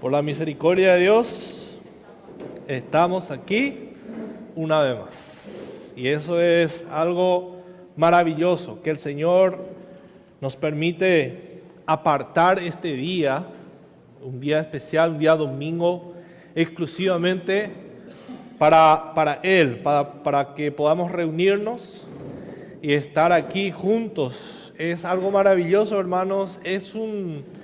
Por la misericordia de Dios, estamos aquí una vez más. Y eso es algo maravilloso, que el Señor nos permite apartar este día, un día especial, un día domingo, exclusivamente para Él, para que podamos reunirnos y estar aquí juntos. Es algo maravilloso, hermanos. Es un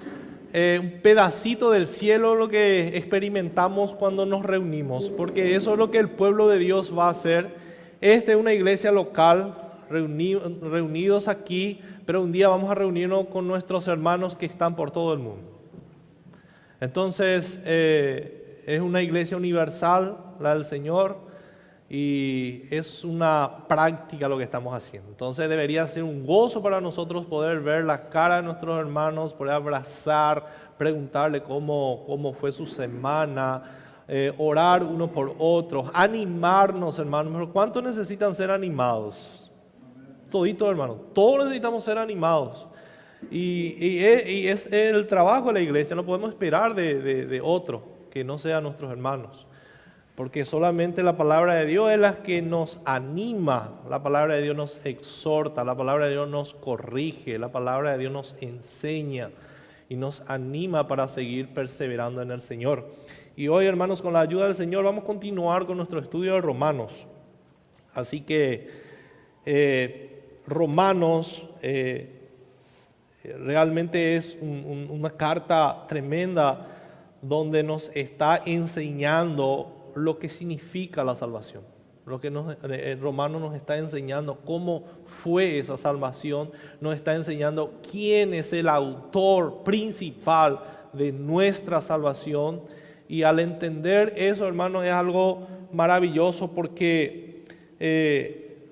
pedacito del cielo lo que experimentamos cuando nos reunimos, porque eso es lo que el pueblo de Dios va a hacer. Esta es una iglesia local, reunidos aquí, pero un día vamos a reunirnos con nuestros hermanos que están por todo el mundo. Entonces, es una iglesia universal, la del Señor, y es una práctica lo que estamos haciendo. Entonces debería ser un gozo para nosotros poder ver la cara de nuestros hermanos, poder abrazar, preguntarle cómo fue su semana, orar uno por otros, animarnos, hermanos. Pero ¿cuántos necesitan ser animados? Toditos, hermanos, todos necesitamos ser animados. Y es el trabajo de la iglesia, no podemos esperar de otro que no sean nuestros hermanos. Porque solamente la palabra de Dios es la que nos anima, la palabra de Dios nos exhorta, la palabra de Dios nos corrige, la palabra de Dios nos enseña y nos anima para seguir perseverando en el Señor. Y hoy, hermanos, con la ayuda del Señor vamos a continuar con nuestro estudio de Romanos. Así que Romanos realmente es una carta tremenda donde nos está enseñando lo que significa la salvación. Lo que el Romano nos está enseñando cómo fue esa salvación, nos está enseñando quién es el autor principal de nuestra salvación. Y al entender eso, hermanos, es algo maravilloso porque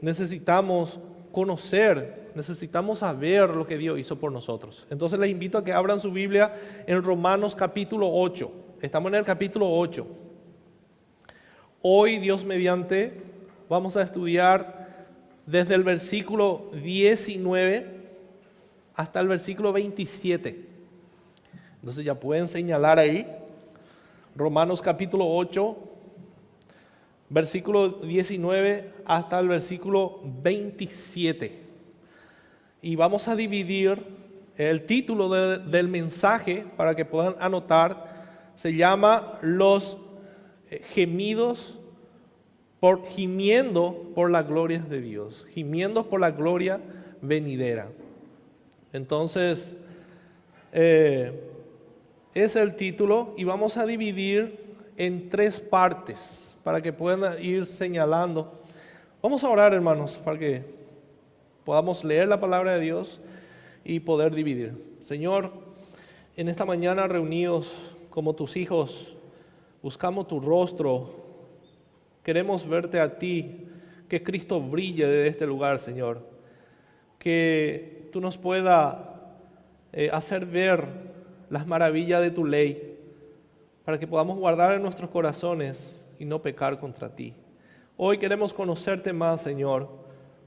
necesitamos conocer, necesitamos saber lo que Dios hizo por nosotros. Entonces les invito a que abran su Biblia en Romanos capítulo 8. Estamos en el capítulo 8. Hoy, Dios mediante, vamos a estudiar desde el versículo 19 hasta el versículo 27. Entonces ya pueden señalar ahí, Romanos capítulo 8, versículo 19 hasta el versículo 27. Y vamos a dividir el título del mensaje para que puedan anotar. Se llama Los gimiendo por la gloria de Dios, gimiendo por la gloria venidera. Entonces, es el título y vamos a dividir en 3 partes para que puedan ir señalando. Vamos a orar, hermanos, para que podamos leer la palabra de Dios y poder dividir. Señor, en esta mañana reunidos como tus hijos, buscamos tu rostro, queremos verte a ti, que Cristo brille desde este lugar, Señor. Que tú nos puedas hacer ver las maravillas de tu ley, para que podamos guardar en nuestros corazones y no pecar contra ti. Hoy queremos conocerte más, Señor.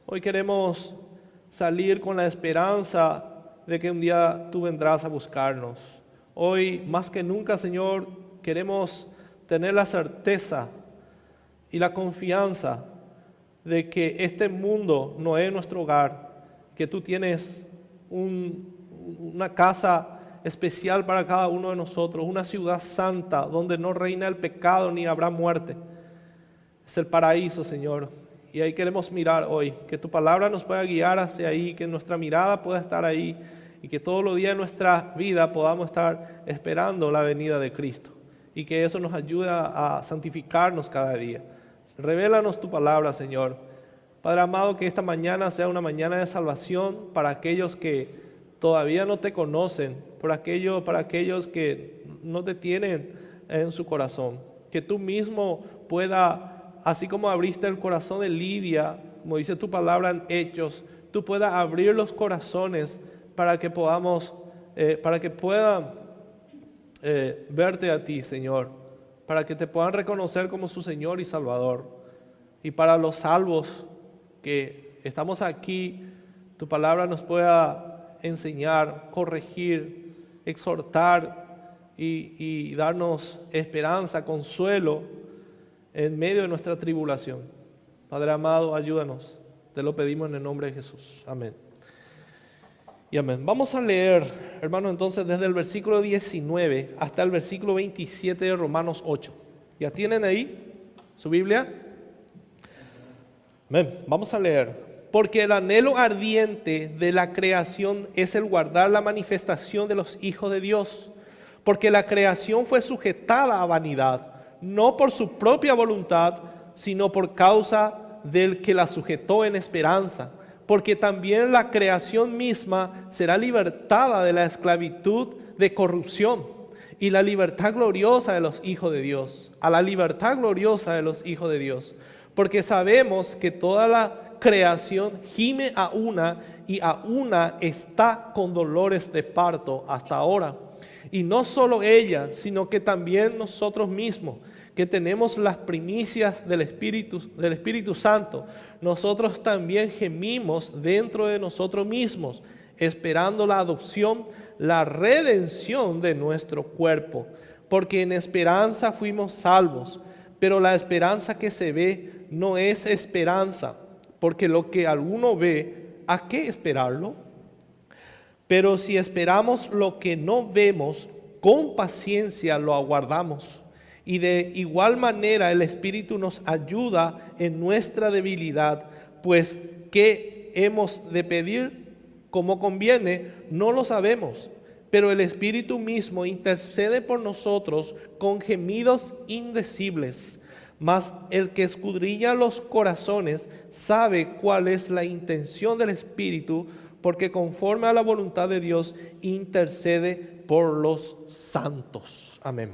Hoy queremos salir con la esperanza de que un día tú vendrás a buscarnos. Hoy, más que nunca, Señor, queremos tener la certeza y la confianza de que este mundo no es nuestro hogar, que tú tienes una casa especial para cada uno de nosotros, una ciudad santa donde no reina el pecado ni habrá muerte. Es el paraíso, Señor, y ahí queremos mirar hoy, que tu palabra nos pueda guiar hacia ahí, que nuestra mirada pueda estar ahí y que todos los días de nuestra vida podamos estar esperando la venida de Cristo. Y que eso nos ayude a santificarnos cada día. Revélanos tu palabra, Señor. Padre amado, que esta mañana sea una mañana de salvación para aquellos que todavía no te conocen, para aquellos que no te tienen en su corazón. Que tú mismo pueda, así como abriste el corazón de Lidia, como dice tu palabra en Hechos, tú puedas abrir los corazones para que puedan verte a ti, Señor, para que te puedan reconocer como su Señor y Salvador. Y para los salvos que estamos aquí, tu palabra nos pueda enseñar, corregir, exhortar y darnos esperanza, consuelo en medio de nuestra tribulación. Padre amado, ayúdanos. Te lo pedimos en el nombre de Jesús. Amén. Y amén. Vamos a leer, hermanos, entonces desde el versículo 19 hasta el versículo 27 de Romanos 8. ¿Ya tienen ahí su Biblia? Amén. Vamos a leer. Porque el anhelo ardiente de la creación es el guardar la manifestación de los hijos de Dios. Porque la creación fue sujetada a vanidad, no por su propia voluntad, sino por causa del que la sujetó en esperanza. Porque también la creación misma será libertada de la esclavitud de corrupción y la libertad gloriosa de los hijos de Dios. A la libertad gloriosa de los hijos de Dios. Porque sabemos que toda la creación gime a una y a una está con dolores de parto hasta ahora. Y no solo ella, sino que también nosotros mismos, que tenemos las primicias del Espíritu Santo, nosotros también gemimos dentro de nosotros mismos, esperando la adopción, la redención de nuestro cuerpo. Porque en esperanza fuimos salvos, pero la esperanza que se ve no es esperanza, porque lo que alguno ve, ¿a qué esperarlo? Pero si esperamos lo que no vemos, con paciencia lo aguardamos. Y de igual manera el Espíritu nos ayuda en nuestra debilidad, pues ¿qué hemos de pedir como conviene? No lo sabemos, pero el Espíritu mismo intercede por nosotros con gemidos indecibles. Mas el que escudriña los corazones sabe cuál es la intención del Espíritu, porque conforme a la voluntad de Dios intercede por los santos. Amén.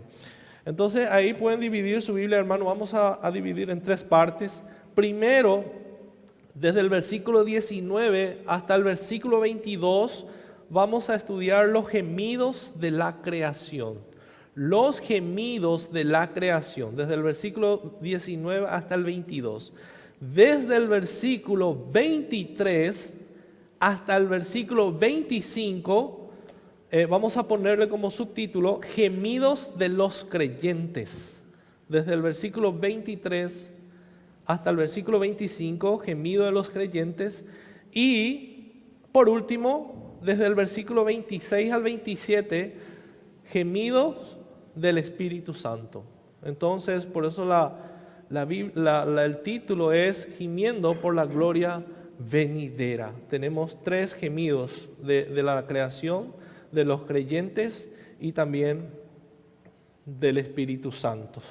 Entonces ahí pueden dividir su Biblia, hermano. Vamos a dividir en tres partes. Primero, desde el versículo 19 hasta el versículo 22, vamos a estudiar los gemidos de la creación. Los gemidos de la creación, desde el versículo 19 hasta el 22. Desde el versículo 23 hasta el versículo 25, vamos a ponerle como subtítulo, gemidos de los creyentes. Desde el versículo 23 hasta el versículo 25, gemido de los creyentes. Y por último, desde el versículo 26 al 27, gemidos del Espíritu Santo. Entonces, por eso el título es Gimiendo por la gloria venidera. Tenemos tres gemidos de la creación, de los creyentes y también del Espíritu Santo.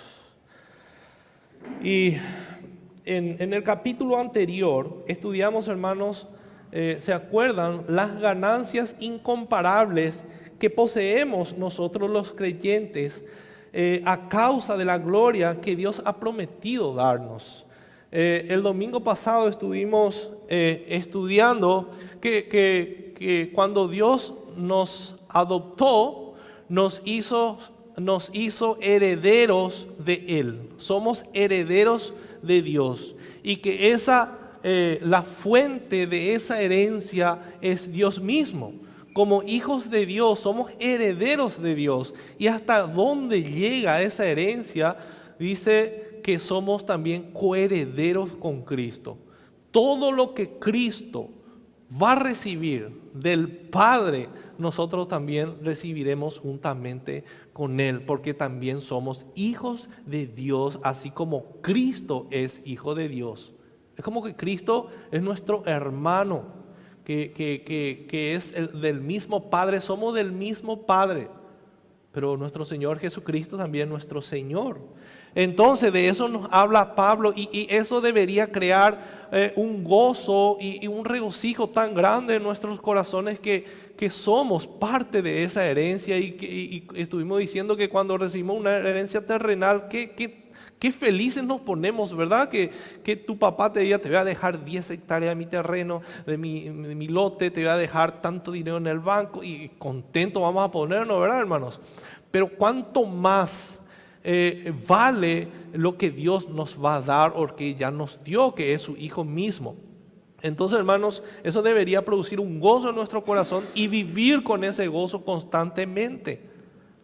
Y en el capítulo anterior estudiamos, hermanos, ¿se acuerdan? Las ganancias incomparables que poseemos nosotros los creyentes a causa de la gloria que Dios ha prometido darnos. El domingo pasado estuvimos estudiando que cuando Dios nos adoptó, nos hizo herederos de Él. Somos herederos de Dios. Y que la fuente de esa herencia es Dios mismo. Como hijos de Dios, somos herederos de Dios. Y hasta dónde llega esa herencia, dice que somos también coherederos con Cristo. Todo lo que Cristo va a recibir del Padre, nosotros también recibiremos juntamente con Él, porque también somos hijos de Dios, así como Cristo es hijo de Dios. Es como que Cristo es nuestro hermano, que es del mismo Padre, somos del mismo Padre, pero nuestro Señor Jesucristo también es nuestro Señor. Entonces de eso nos habla Pablo y eso debería crear un gozo y un regocijo tan grande en nuestros corazones que somos parte de esa herencia y estuvimos diciendo que cuando recibimos una herencia terrenal, qué felices nos ponemos, ¿verdad? Que tu papá te diga, te voy a dejar 10 hectáreas de mi terreno, de mi lote, te voy a dejar tanto dinero en el banco y contento vamos a ponernos, ¿verdad, hermanos? Pero cuánto más vale lo que Dios nos va a dar o que ya nos dio, que es su Hijo mismo. Entonces, hermanos, eso debería producir un gozo en nuestro corazón y vivir con ese gozo constantemente.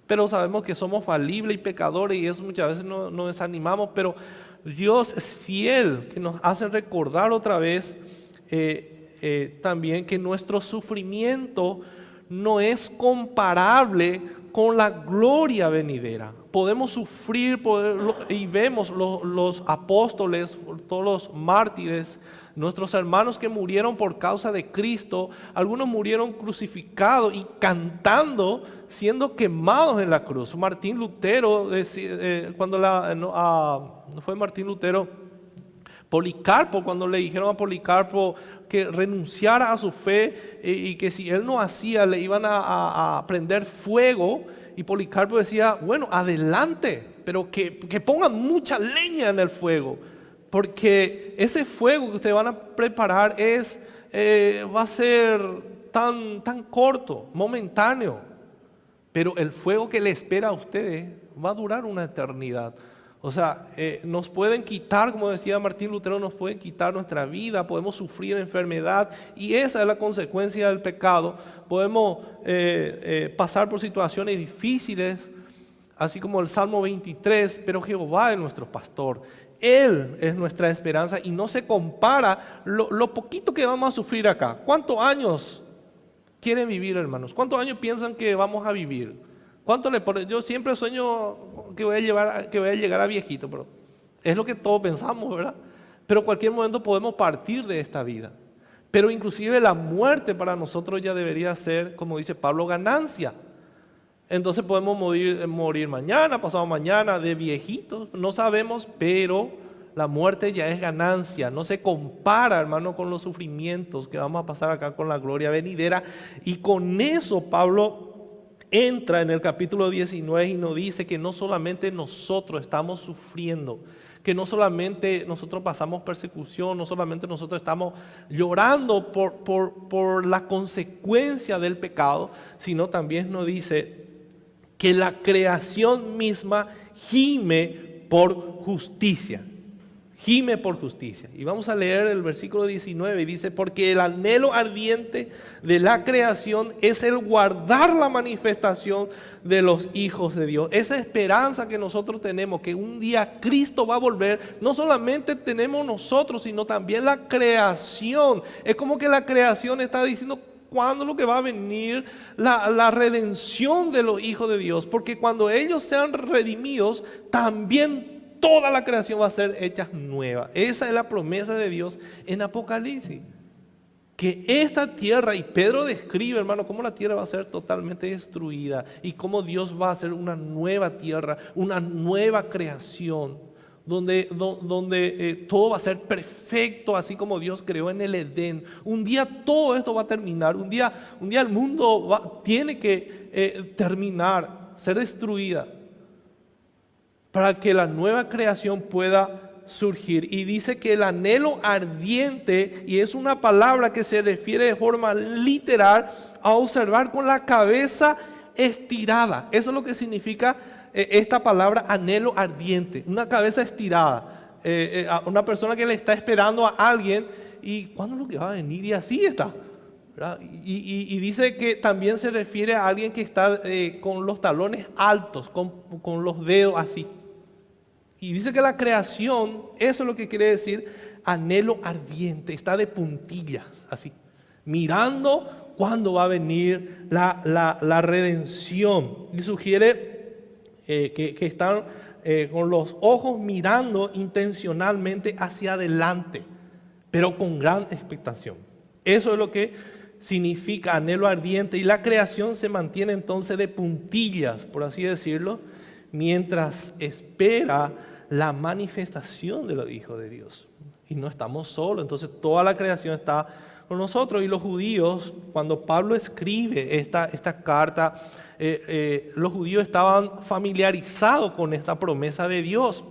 pero sabemos que somos falibles y pecadores y eso muchas veces nos desanimamos, pero Dios es fiel, que nos hace recordar otra vez también que nuestro sufrimiento no es comparable con la gloria venidera. Podemos sufrir y vemos los apóstoles, todos los mártires, nuestros hermanos que murieron por causa de Cristo, algunos murieron crucificados y cantando, siendo quemados en la cruz. Martín Lutero, no fue Martín Lutero, Policarpo, cuando le dijeron a Policarpo que renunciara a su fe y que si él no hacía le iban a prender fuego, y Policarpo decía, bueno, adelante, pero que pongan mucha leña en el fuego, porque ese fuego que ustedes van a preparar va a ser tan corto, momentáneo, pero el fuego que le espera a ustedes va a durar una eternidad. O sea, nos pueden quitar, como decía Martín Lutero, nos pueden quitar nuestra vida, podemos sufrir enfermedad y esa es la consecuencia del pecado. Podemos pasar por situaciones difíciles, así como el Salmo 23, pero Jehová es nuestro pastor. Él es nuestra esperanza y no se compara lo poquito que vamos a sufrir acá. ¿Cuántos años quieren vivir, hermanos? ¿Cuántos años piensan que vamos a vivir? Yo siempre sueño que voy a llegar a viejito, pero es lo que todos pensamos, ¿verdad? Pero en cualquier momento podemos partir de esta vida. Pero inclusive la muerte para nosotros ya debería ser, como dice Pablo, ganancia. Entonces podemos morir mañana, pasado mañana, de viejitos, no sabemos, pero la muerte ya es ganancia. No se compara, hermano, con los sufrimientos que vamos a pasar acá con la gloria venidera. Y con eso Pablo entra en el capítulo 19 y nos dice que no solamente nosotros estamos sufriendo, que no solamente nosotros pasamos persecución, no solamente nosotros estamos llorando por la consecuencia del pecado, sino también nos dice que la creación misma gime por justicia. Gime por justicia. Y vamos a leer el versículo 19 y dice, porque el anhelo ardiente de la creación es el guardar la manifestación de los hijos de Dios. Esa esperanza que nosotros tenemos, que un día Cristo va a volver, no solamente tenemos nosotros, sino también la creación. Es como que la creación está diciendo, ¿cuándo es lo que va a venir la redención de los hijos de Dios? Porque cuando ellos sean redimidos, también toda la creación va a ser hecha nueva. Esa es la promesa de Dios en Apocalipsis. Que esta tierra, y Pedro describe, hermano, cómo la tierra va a ser totalmente destruida y cómo Dios va a hacer una nueva tierra, una nueva creación, donde todo va a ser perfecto, así como Dios creó en el Edén. Un día todo esto va a terminar, un día el mundo tiene que terminar, ser destruida, para que la nueva creación pueda surgir. Y dice que el anhelo ardiente, y es una palabra que se refiere de forma literal a observar con la cabeza estirada. Eso es lo que significa esta palabra anhelo ardiente, una cabeza estirada. A una persona que le está esperando a alguien y ¿cuándo es lo que va a venir? Y así está. Y dice que también se refiere a alguien que está con los talones altos, con los dedos así. Y dice que la creación, eso es lo que quiere decir anhelo ardiente, está de puntillas, así, mirando cuándo va a venir la redención. Y sugiere que están con los ojos mirando intencionalmente hacia adelante, pero con gran expectación. Eso es lo que significa anhelo ardiente. Y la creación se mantiene entonces de puntillas, por así decirlo, mientras espera la manifestación de los hijos de Dios. Y no estamos solos, entonces toda la creación está con nosotros. Y los judíos, cuando Pablo escribe esta carta, los judíos estaban familiarizados con esta promesa de Dios,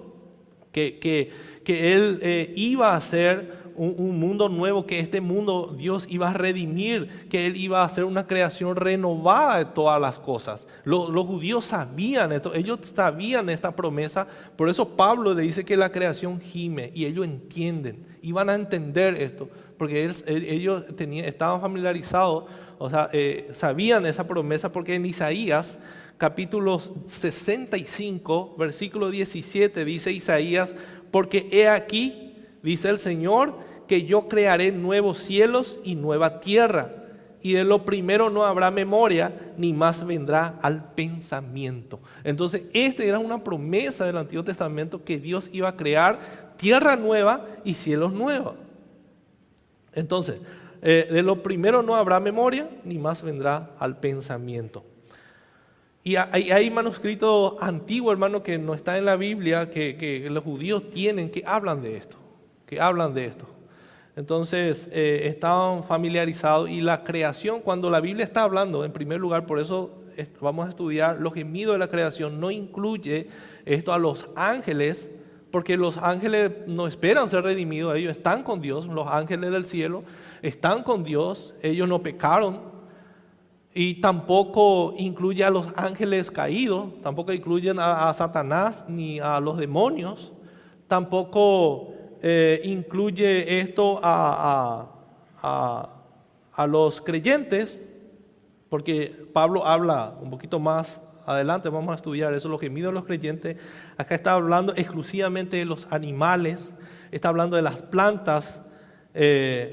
que Él iba a hacer un mundo nuevo, que este mundo Dios iba a redimir, que Él iba a hacer una creación renovada de todas las cosas. Los judíos sabían esto, ellos sabían esta promesa, por eso Pablo le dice que la creación gime, y ellos entienden, iban a entender esto, porque ellos estaban familiarizados, o sea, sabían esa promesa, porque en Isaías capítulo 65, versículo 17, dice Isaías: porque he aquí, dice el Señor, que yo crearé nuevos cielos y nueva tierra, y de lo primero no habrá memoria, ni más vendrá al pensamiento. Entonces, esta era una promesa del Antiguo Testamento, que Dios iba a crear tierra nueva y cielos nuevos. Entonces, de lo primero no habrá memoria, ni más vendrá al pensamiento. Y hay manuscritos antiguos, hermano, que no está en la Biblia, que los judíos tienen, que hablan de esto, Entonces, estaban familiarizados. Y la creación, cuando la Biblia está hablando, en primer lugar, por eso vamos a estudiar los gemidos de la creación, no incluye esto a los ángeles, porque los ángeles no esperan ser redimidos, ellos están con Dios, los ángeles del cielo están con Dios, ellos no pecaron. Y tampoco incluye a los ángeles caídos, tampoco incluyen a Satanás ni a los demonios, tampoco incluye esto a los creyentes, porque Pablo habla un poquito más adelante, vamos a estudiar eso, los gemidos de los creyentes. Acá está hablando exclusivamente de los animales, está hablando de las plantas,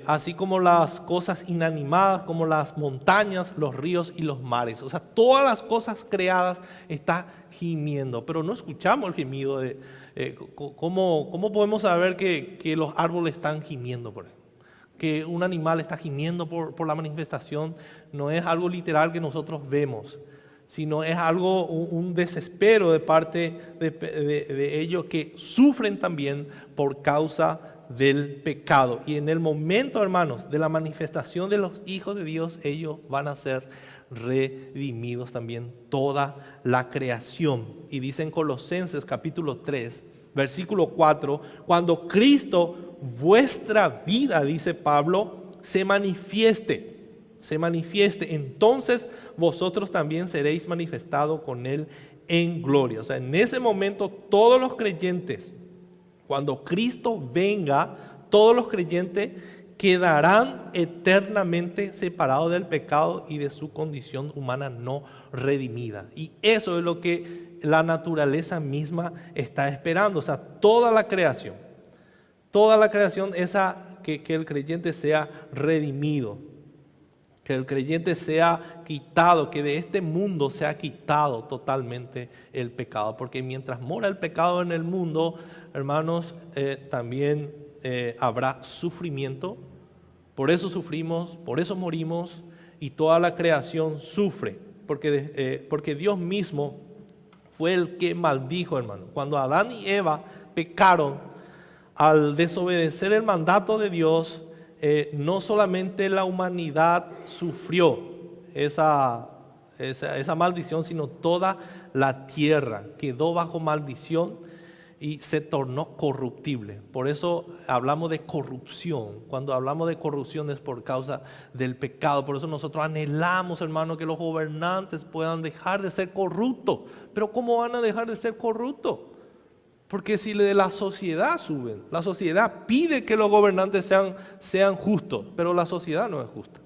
así como las cosas inanimadas, como las montañas, los ríos y los mares. O sea, todas las cosas creadas están gimiendo, pero no escuchamos el gemido de ¿cómo podemos saber que los árboles están gimiendo por él? Que un animal está gimiendo por la manifestación, no es algo literal que nosotros vemos, sino es algo, un desespero de parte de ellos, que sufren también por causa del pecado. Y en el momento, hermanos, de la manifestación de los hijos de Dios, ellos van a ser redimidos también, toda la creación. Y dice en Colosenses capítulo 3, versículo 4, cuando Cristo, vuestra vida, dice Pablo, se manifieste, entonces vosotros también seréis manifestados con Él en gloria. O sea, en ese momento todos los creyentes, cuando Cristo venga, todos los creyentes quedarán eternamente separados del pecado y de su condición humana no redimida. Y eso es lo que la naturaleza misma está esperando. O sea, toda la creación, que el creyente sea redimido, que el creyente sea quitado, que de este mundo sea quitado totalmente el pecado. Porque mientras mora el pecado en el mundo, hermanos, también habrá sufrimiento. Por eso sufrimos, por eso morimos, y toda la creación sufre, porque Dios mismo fue el que maldijo, hermano. Cuando Adán y Eva pecaron, al desobedecer el mandato de Dios, no solamente la humanidad sufrió esa maldición, sino toda la tierra quedó bajo maldición y se tornó corruptible. Por eso hablamos de corrupción. Cuando hablamos de corrupción es por causa del pecado. Por eso nosotros anhelamos, hermano, que los gobernantes puedan dejar de ser corruptos. Pero ¿cómo van a dejar de ser corruptos? Porque si de la sociedad suben, la sociedad pide que los gobernantes sean justos, pero la sociedad no es justa.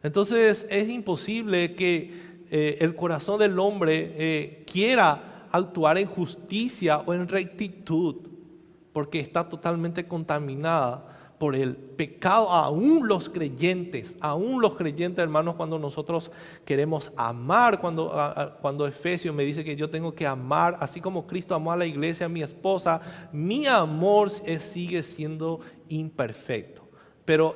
Entonces es imposible que el corazón del hombre quiera actuar en justicia o en rectitud, porque está totalmente contaminada por el pecado. Aún los creyentes, hermanos, cuando nosotros queremos amar, cuando Efesios me dice que yo tengo que amar, así como Cristo amó a la iglesia, a mi esposa, mi amor sigue siendo imperfecto. Pero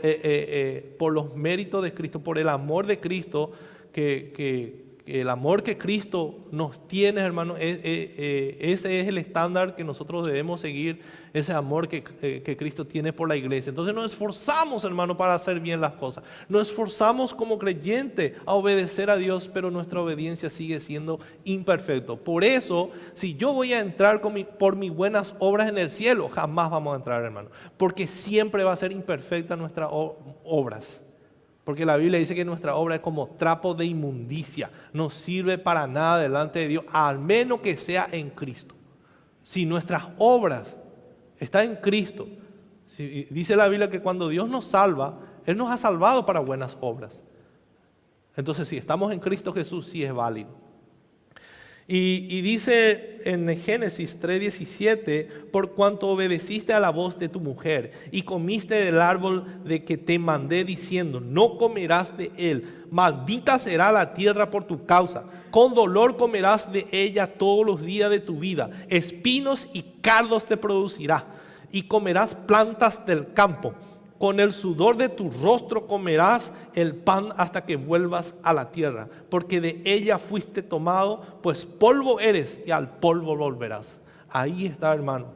por los méritos de Cristo, por el amor de Cristo, el amor que Cristo nos tiene, hermano, ese es el estándar que nosotros debemos seguir, ese amor que Cristo tiene por la iglesia. Entonces nos esforzamos, hermano, para hacer bien las cosas. Nos esforzamos como creyente a obedecer a Dios, pero nuestra obediencia sigue siendo imperfecta. Por eso, si yo voy a entrar por mis buenas obras en el cielo, jamás vamos a entrar, hermano, porque siempre va a ser imperfecta nuestras obras. Porque la Biblia dice que nuestra obra es como trapo de inmundicia, no sirve para nada delante de Dios, al menos que sea en Cristo. Si nuestras obras están en Cristo, dice la Biblia que cuando Dios nos salva, Él nos ha salvado para buenas obras. Entonces, si estamos en Cristo Jesús, sí es válido. Y dice en Génesis 3:17, por cuanto obedeciste a la voz de tu mujer y comiste del árbol de que te mandé diciendo, no comerás de él, maldita será la tierra por tu causa, con dolor comerás de ella todos los días de tu vida, espinos y cardos te producirá, y comerás plantas del campo. Con el sudor de tu rostro comerás el pan hasta que vuelvas a la tierra, porque de ella fuiste tomado, pues polvo eres y al polvo volverás. Ahí está, hermanos,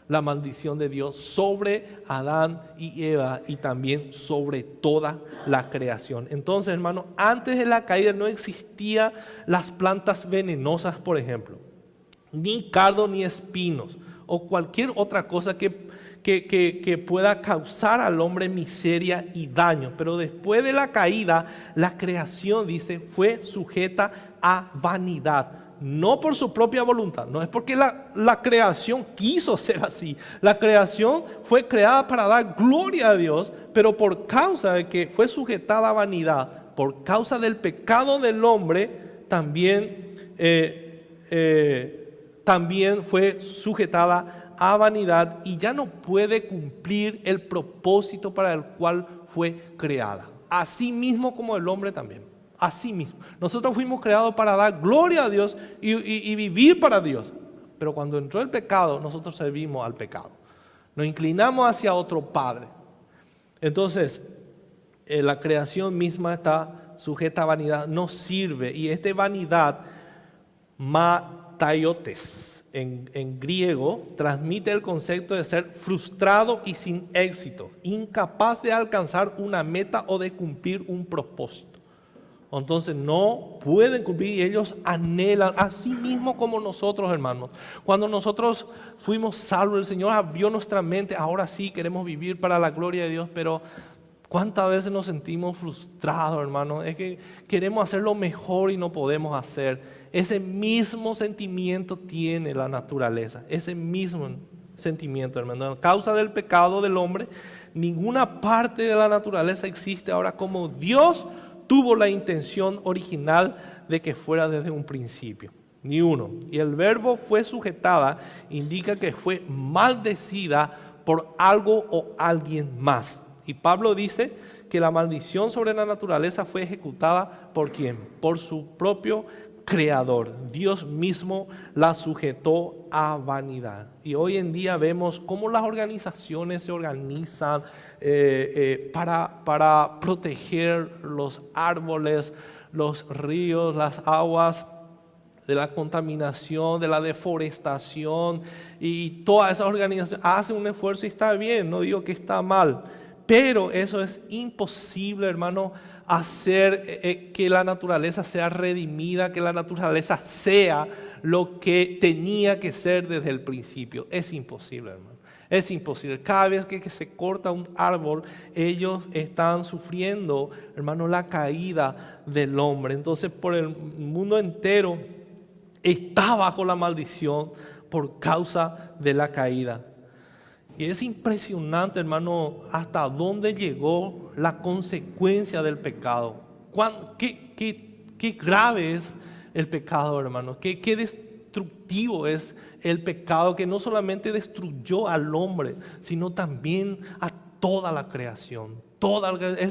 la maldición de Dios sobre Adán y Eva y también sobre toda la creación. Entonces, hermanos, antes de la caída no existían las plantas venenosas, por ejemplo, ni cardo ni espinos o cualquier otra cosa que pueda causar al hombre miseria y daño. Pero después de la caída, la creación, dice, fue sujeta a vanidad. No por su propia voluntad, no es porque la creación quiso ser así. La creación fue creada para dar gloria a Dios, pero por causa de que fue sujetada a vanidad, por causa del pecado del hombre, también fue sujetada a vanidad y ya no puede cumplir el propósito para el cual fue creada. Así mismo como el hombre también. Así mismo. Nosotros fuimos creados para dar gloria a Dios y vivir para Dios. Pero cuando entró el pecado, nosotros servimos al pecado. Nos inclinamos hacia otro padre. Entonces, la creación misma está sujeta a vanidad, no sirve. Y esta vanidad, mataiotes, en griego, transmite el concepto de ser frustrado y sin éxito, incapaz de alcanzar una meta o de cumplir un propósito. Entonces no pueden cumplir y ellos anhelan, así mismo como nosotros, hermanos. Cuando nosotros fuimos salvos, el Señor abrió nuestra mente, ahora sí queremos vivir para la gloria de Dios, pero ¿cuántas veces nos sentimos frustrados, hermanos? Es que queremos hacer lo mejor y no podemos hacer. Ese mismo sentimiento tiene la naturaleza, ese mismo sentimiento, hermano. A causa del pecado del hombre, ninguna parte de la naturaleza existe ahora como Dios tuvo la intención original de que fuera desde un principio. Ni uno. Y el verbo fue sujetada, indica que fue maldecida por algo o alguien más. Y Pablo dice que la maldición sobre la naturaleza fue ejecutada ¿por quién? Por su propio creador. Dios mismo la sujetó a vanidad. Y hoy en día vemos cómo las organizaciones se organizan para proteger los árboles, los ríos, las aguas de la contaminación, de la deforestación, y todas esas organizaciones hacen un esfuerzo y está bien, no digo que está mal, pero eso es imposible, hermano, hacer que la naturaleza sea redimida, que la naturaleza sea lo que tenía que ser desde el principio. Es imposible, hermano. Es imposible. Cada vez que se corta un árbol, ellos están sufriendo, hermano, la caída del hombre. Entonces, por el mundo entero está bajo la maldición por causa de la caída. Y es impresionante, hermano, hasta dónde llegó la consecuencia del pecado. Qué grave es el pecado, hermano. Qué destructivo es el pecado, que no solamente destruyó al hombre, sino también a toda la creación.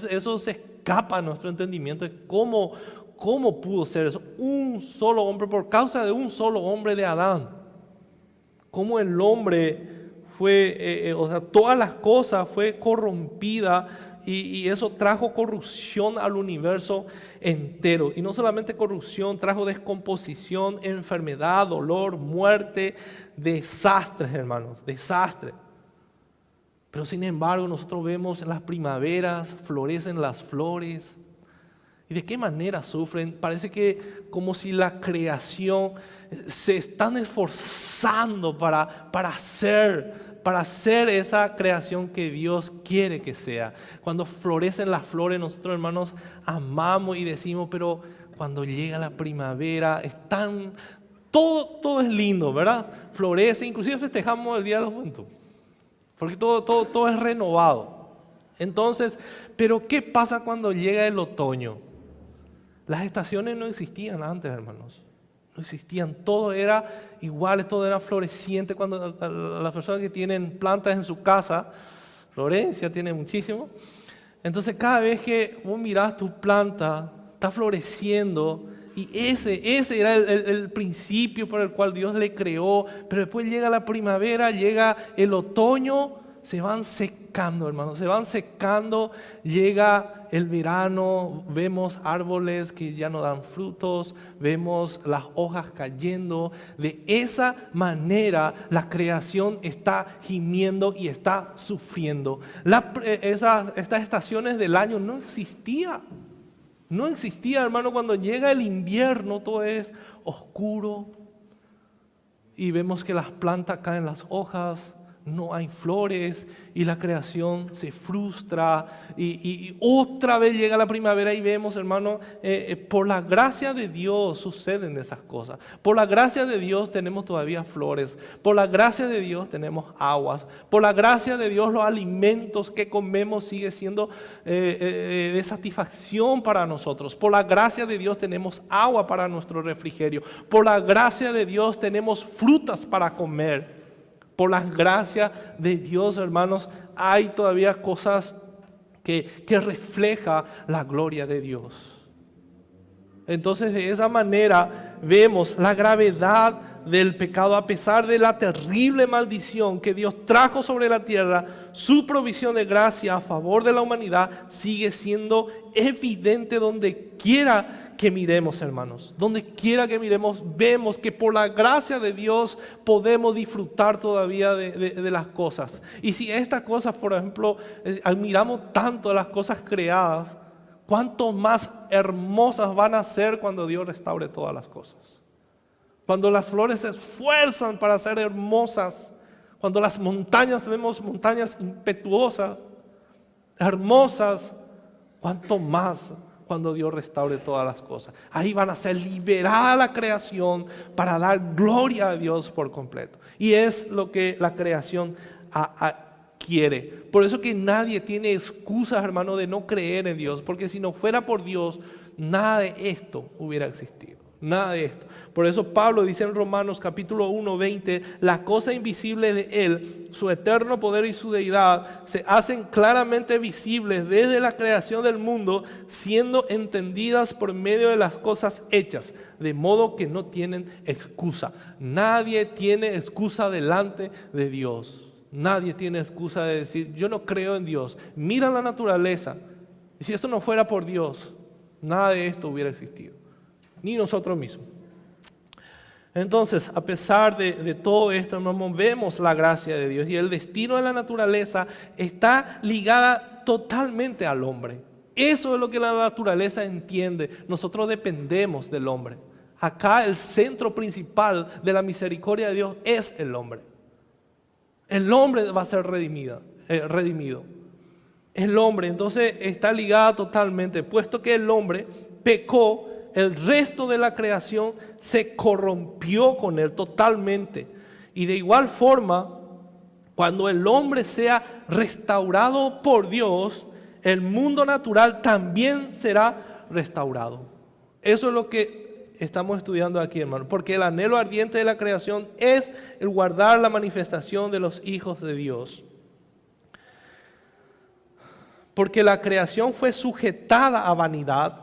Eso se escapa a nuestro entendimiento de cómo pudo ser eso. Un solo hombre, por causa de un solo hombre de Adán. Cómo el hombre fue, todas las cosas fue corrompida y eso trajo corrupción al universo entero. Y no solamente corrupción, trajo descomposición, enfermedad, dolor, muerte, desastres, hermanos, desastres. Pero sin embargo nosotros vemos en las primaveras, florecen las flores. ¿Y de qué manera sufren? Parece que como si la creación se están esforzando para hacer esa creación que Dios quiere que sea. Cuando florecen las flores, nosotros, hermanos, amamos y decimos, pero cuando llega la primavera, todo es lindo, ¿verdad? Florece, inclusive festejamos el Día de la Juventud, porque todo es renovado. Entonces, pero ¿qué pasa cuando llega el otoño? Las estaciones no existían antes, hermanos. No existían, todo era igual, todo era floreciente. Cuando las personas que tienen plantas en su casa, Florencia tiene muchísimo, entonces cada vez que vos mirás tu planta, está floreciendo, y ese era el principio por el cual Dios le creó. Pero después llega la primavera, llega el otoño, se van secando, hermanos, se van secando. Llega el verano, vemos árboles que ya no dan frutos, vemos las hojas cayendo. De esa manera la creación está gimiendo y está sufriendo. Estas estaciones del año no existían. No existía, hermano. Cuando llega el invierno todo es oscuro y vemos que las plantas caen las hojas, no hay flores y la creación se frustra y otra vez llega la primavera y vemos, hermano, por la gracia de Dios suceden esas cosas. Por la gracia de Dios tenemos todavía flores, por la gracia de Dios tenemos aguas, por la gracia de Dios los alimentos que comemos sigue siendo de satisfacción para nosotros. Por la gracia de Dios tenemos agua para nuestro refrigerio, por la gracia de Dios tenemos frutas para comer. Por la gracia de Dios, hermanos, hay todavía cosas que refleja la gloria de Dios. Entonces, de esa manera vemos la gravedad del pecado. A pesar de la terrible maldición que Dios trajo sobre la tierra, su provisión de gracia a favor de la humanidad sigue siendo evidente donde quiera que miremos, hermanos. Donde quiera que miremos, vemos que por la gracia de Dios podemos disfrutar todavía de las cosas. Y si estas cosas, por ejemplo, admiramos tanto las cosas creadas, ¿cuánto más hermosas van a ser cuando Dios restaure todas las cosas? Cuando las flores se esfuerzan para ser hermosas, cuando las montañas, vemos montañas impetuosas, hermosas, ¿cuánto más cuando Dios restaure todas las cosas? Ahí van a ser liberada la creación para dar gloria a Dios por completo. Y es lo que la creación quiere. Por eso que nadie tiene excusas, hermano, de no creer en Dios, porque si no fuera por Dios, nada de esto hubiera existido. Nada de esto. Por eso Pablo dice en Romanos capítulo 1, 20, la cosa invisible de Él, su eterno poder y su deidad, se hacen claramente visibles desde la creación del mundo, siendo entendidas por medio de las cosas hechas, de modo que no tienen excusa. Nadie tiene excusa delante de Dios. Nadie tiene excusa de decir, yo no creo en Dios. Mira la naturaleza. Y si esto no fuera por Dios, nada de esto hubiera existido. Ni nosotros mismos. Entonces, a pesar de todo esto, hermano, vemos la gracia de Dios y el destino de la naturaleza está ligada totalmente al hombre. Eso es lo que la naturaleza entiende. Nosotros dependemos del hombre. Acá el centro principal de la misericordia de Dios es el hombre. El hombre va a ser redimido. El hombre entonces está ligado totalmente, puesto que el hombre pecó. El resto de la creación se corrompió con él totalmente. Y de igual forma, cuando el hombre sea restaurado por Dios, el mundo natural también será restaurado. Eso es lo que estamos estudiando aquí, hermano. Porque el anhelo ardiente de la creación es el guardar la manifestación de los hijos de Dios. Porque la creación fue sujetada a vanidad,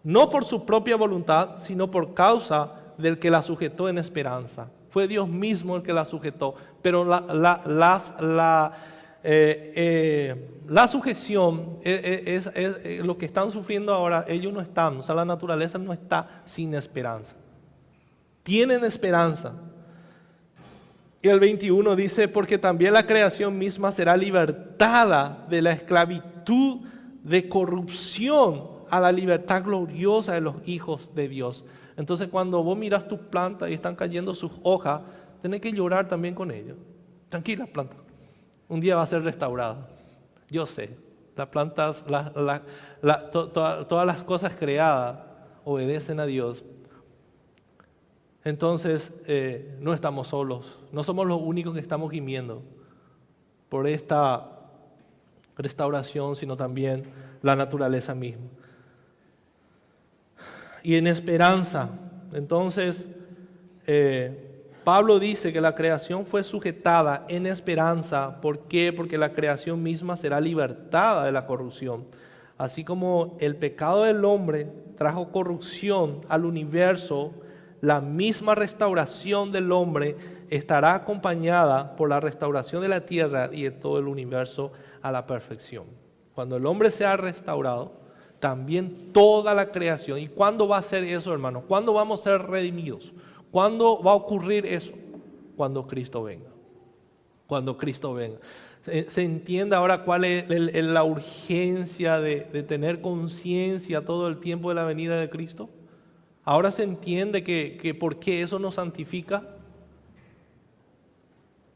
no por su propia voluntad, sino por causa del que la sujetó en esperanza. Fue Dios mismo el que la sujetó, pero la sujeción es lo que están sufriendo ahora. Ellos no están, o sea, la naturaleza no está sin esperanza. Tienen esperanza. Y el 21 dice, porque también la creación misma será libertada de la esclavitud de corrupción a la libertad gloriosa de los hijos de Dios. Entonces, cuando vos miras tus plantas y están cayendo sus hojas, tenés que llorar también con ellos. Tranquila, planta. Un día va a ser restaurada. Yo sé, las plantas, todas las cosas creadas obedecen a Dios. Entonces, no estamos solos. No somos los únicos que estamos gimiendo por esta restauración, sino también la naturaleza misma. Y en esperanza, entonces Pablo dice que la creación fue sujetada en esperanza. ¿Por qué? Porque la creación misma será libertada de la corrupción. Así como el pecado del hombre trajo corrupción al universo, la misma restauración del hombre estará acompañada por la restauración de la tierra y de todo el universo a la perfección. Cuando el hombre sea restaurado, también toda la creación. ¿Y cuándo va a ser eso, hermano? ¿Cuándo vamos a ser redimidos? ¿Cuándo va a ocurrir eso? Cuando Cristo venga. Cuando Cristo venga. Se entiende ahora cuál es la urgencia de tener conciencia todo el tiempo de la venida de Cristo. Ahora se entiende que por qué eso nos santifica.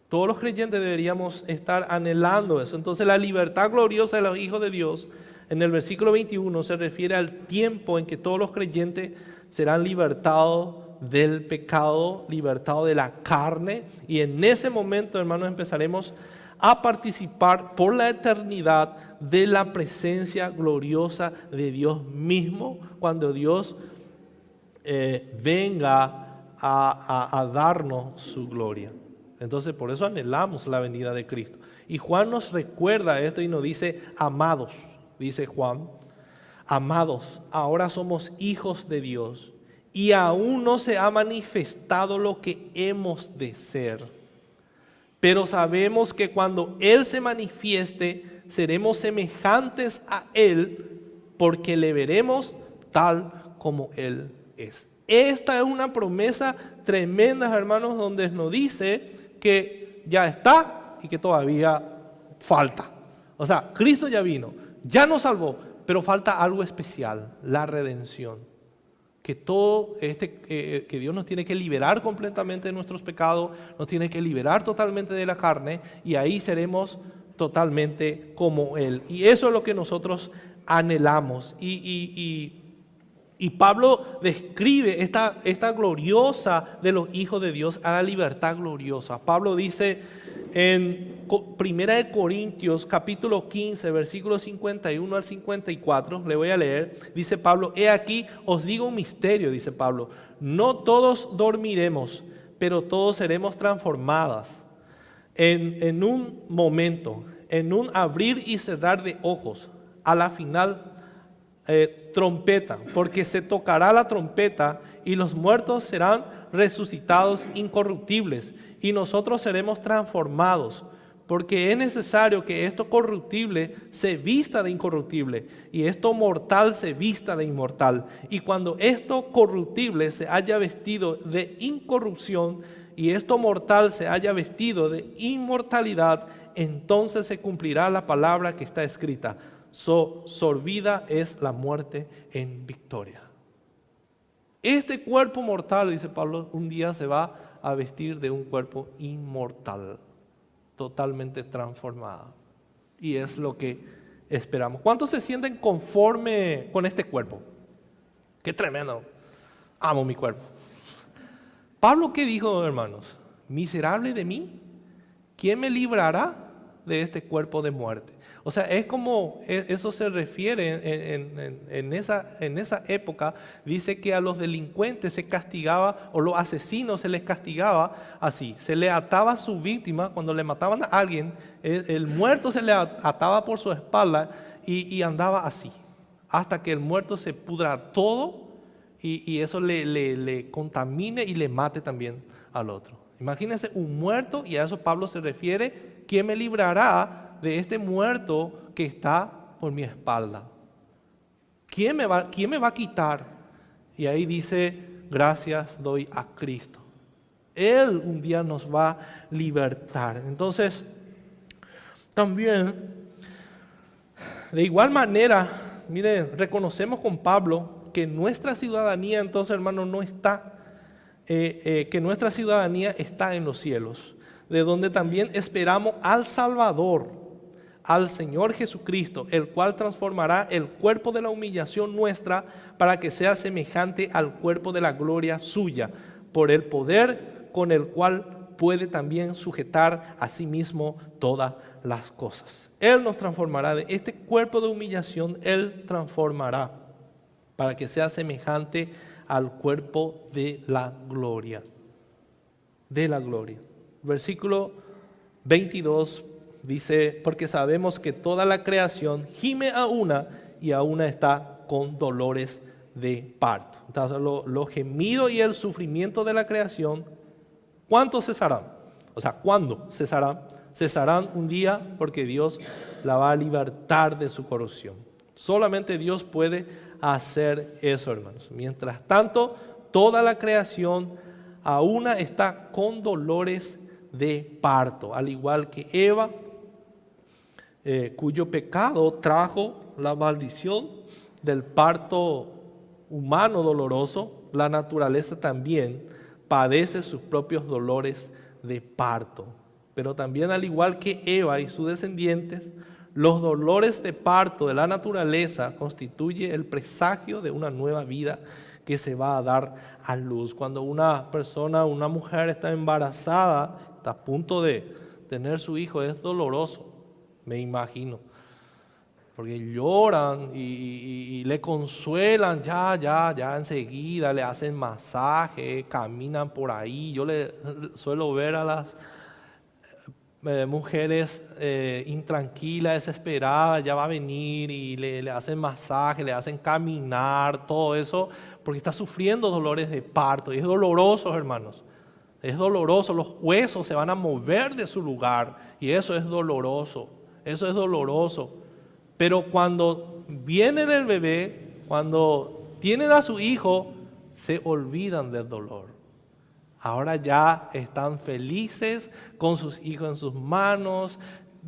Todos los creyentes deberíamos estar anhelando eso. Entonces la libertad gloriosa de los hijos de Dios, en el versículo 21, se refiere al tiempo en que todos los creyentes serán libertados del pecado, libertados de la carne. Y en ese momento, hermanos, empezaremos a participar por la eternidad de la presencia gloriosa de Dios mismo, cuando Dios venga a darnos su gloria. Entonces por eso anhelamos la venida de Cristo. Y Juan nos recuerda esto y nos dice: amados, dice Juan, amados, ahora somos hijos de Dios y aún no se ha manifestado lo que hemos de ser. Pero sabemos que cuando Él se manifieste, seremos semejantes a Él, porque le veremos tal como Él es. Esta es una promesa tremenda, hermanos, donde nos dice que ya está y que todavía falta. O sea, Cristo ya vino, ya nos salvó, pero falta algo especial: la redención. Que todo que Dios nos tiene que liberar completamente de nuestros pecados, nos tiene que liberar totalmente de la carne, y ahí seremos totalmente como Él. Y eso es lo que nosotros anhelamos. Y Pablo describe esta gloriosa de los hijos de Dios, a la libertad gloriosa. Pablo dice en 1 Corintios capítulo 15, versículos 51 al 54, le voy a leer, dice Pablo: he aquí os digo un misterio, dice Pablo, no todos dormiremos, pero todos seremos transformados en un momento, en un abrir y cerrar de ojos, a la final trompeta, porque se tocará la trompeta y los muertos serán resucitados incorruptibles y nosotros seremos transformados, porque es necesario que esto corruptible se vista de incorruptible y esto mortal se vista de inmortal. Y cuando esto corruptible se haya vestido de incorrupción y esto mortal se haya vestido de inmortalidad, entonces se cumplirá la palabra que está escrita: sorbida es la muerte en victoria. Este cuerpo mortal, dice Pablo, un día se va a vestir de un cuerpo inmortal, totalmente transformado. Y es lo que esperamos. ¿Cuántos se sienten conforme con este cuerpo? ¡Qué tremendo! Amo mi cuerpo. Pablo, ¿qué dijo, hermanos? Miserable de mí, ¿quién me librará de este cuerpo de muerte? O sea, es como, eso se refiere en esa época, dice que a los delincuentes se castigaba, o los asesinos se les castigaba así: se le ataba a su víctima. Cuando le mataban a alguien, el muerto se le ataba por su espalda y andaba así, hasta que el muerto se pudra todo y eso le contamine y le mate también al otro. Imagínense un muerto, y a eso Pablo se refiere: ¿quién me librará de este muerto que está por mi espalda? ¿Quién me va a quitar? Y ahí dice: gracias doy a Cristo. Él un día nos va a libertar. Entonces, también, de igual manera, miren, reconocemos con Pablo que nuestra ciudadanía, entonces, hermano, no está, que nuestra ciudadanía está en los cielos, de donde también esperamos al Salvador, al Señor Jesucristo, el cual transformará el cuerpo de la humillación nuestra para que sea semejante al cuerpo de la gloria suya, por el poder con el cual puede también sujetar a sí mismo todas las cosas. Él nos transformará de este cuerpo de humillación, Él transformará para que sea semejante al cuerpo de la gloria. de la gloria. Versículo 22 dice, porque sabemos que toda la creación gime a una y a una está con dolores de parto. Entonces los gemidos y el sufrimiento de la creación, ¿cuánto cesarán? O sea, ¿cuándo cesarán? Cesarán un día porque Dios la va a libertar de su corrupción. Solamente Dios puede hacer eso, hermanos. Mientras tanto, toda la creación a una está con dolores de parto, al igual que Eva, cuyo pecado trajo la maldición del parto humano doloroso. La naturaleza también padece sus propios dolores de parto. Pero también, al igual que Eva y sus descendientes, los dolores de parto de la naturaleza constituye el presagio de una nueva vida que se va a dar a luz. Cuando una persona, una mujer está embarazada, está a punto de tener su hijo, es doloroso, me imagino. Porque lloran y le consuelan, ya enseguida, le hacen masaje, caminan por ahí. Yo le suelo ver a las mujeres intranquilas, desesperadas, ya va a venir y le hacen masaje, le hacen caminar, todo eso, porque está sufriendo dolores de parto. Y es doloroso, hermanos, es doloroso, los huesos se van a mover de su lugar y eso es doloroso, eso es doloroso. Pero cuando viene el bebé, cuando tienen a su hijo, se olvidan del dolor. Ahora ya están felices con sus hijos en sus manos.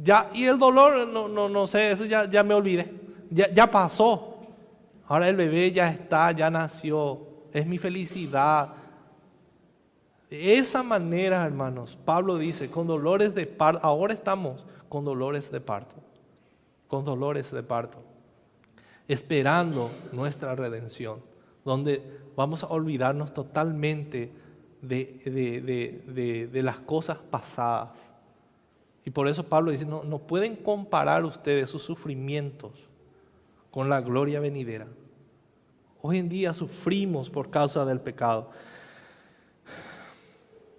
Ya, y el dolor, no sé, eso ya me olvidé. Ya pasó. Ahora el bebé ya está, ya nació. Es mi felicidad. De esa manera, hermanos, Pablo dice, con dolores de parto, ahora estamos con dolores de parto. Con dolores de parto. Esperando nuestra redención. Donde vamos a olvidarnos totalmente de las cosas pasadas. Y por eso Pablo dice, no pueden comparar ustedes sus sufrimientos con la gloria venidera. Hoy en día sufrimos por causa del pecado.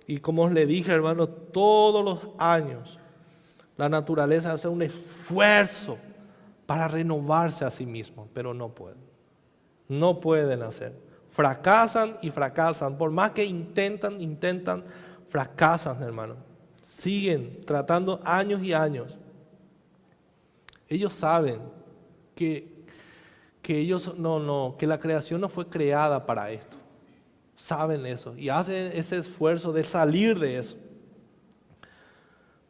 Y como os le dije, hermano, todos los años la naturaleza hace un esfuerzo para renovarse a sí mismo, pero no pueden. No pueden hacer. Fracasan y fracasan. Por más que intentan, fracasan, hermano. Siguen tratando años y años. Ellos saben que ellos que la creación no fue creada para esto. Saben eso y hacen ese esfuerzo de salir de eso.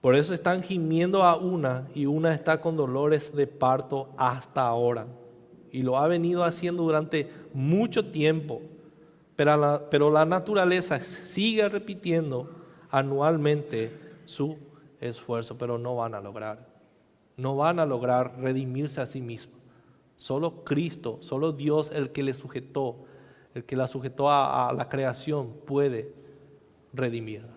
Por eso están gimiendo a una y una está con dolores de parto hasta ahora. Y lo ha venido haciendo durante mucho tiempo. Pero la naturaleza sigue repitiendo anualmente su esfuerzo, pero no van a lograr. No van a lograr redimirse a sí mismos. Solo Cristo, solo Dios, el que la sujetó a la creación, puede redimirla.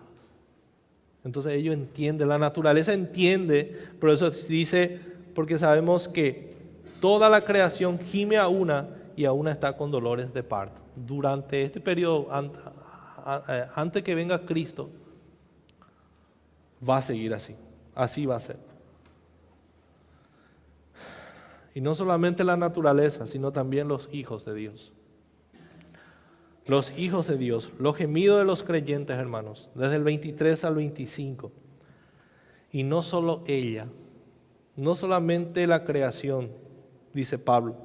Entonces ellos entienden, la naturaleza entiende, por eso dice, porque sabemos que toda la creación gime a una y a una está con dolores de parto. Durante este periodo, antes que venga Cristo, va a seguir así va a ser. Y no solamente la naturaleza, sino también los hijos de Dios. Los hijos de Dios, los gemidos de los creyentes, hermanos, desde el 23 al 25. Y no solo ella, no solamente la creación, dice Pablo,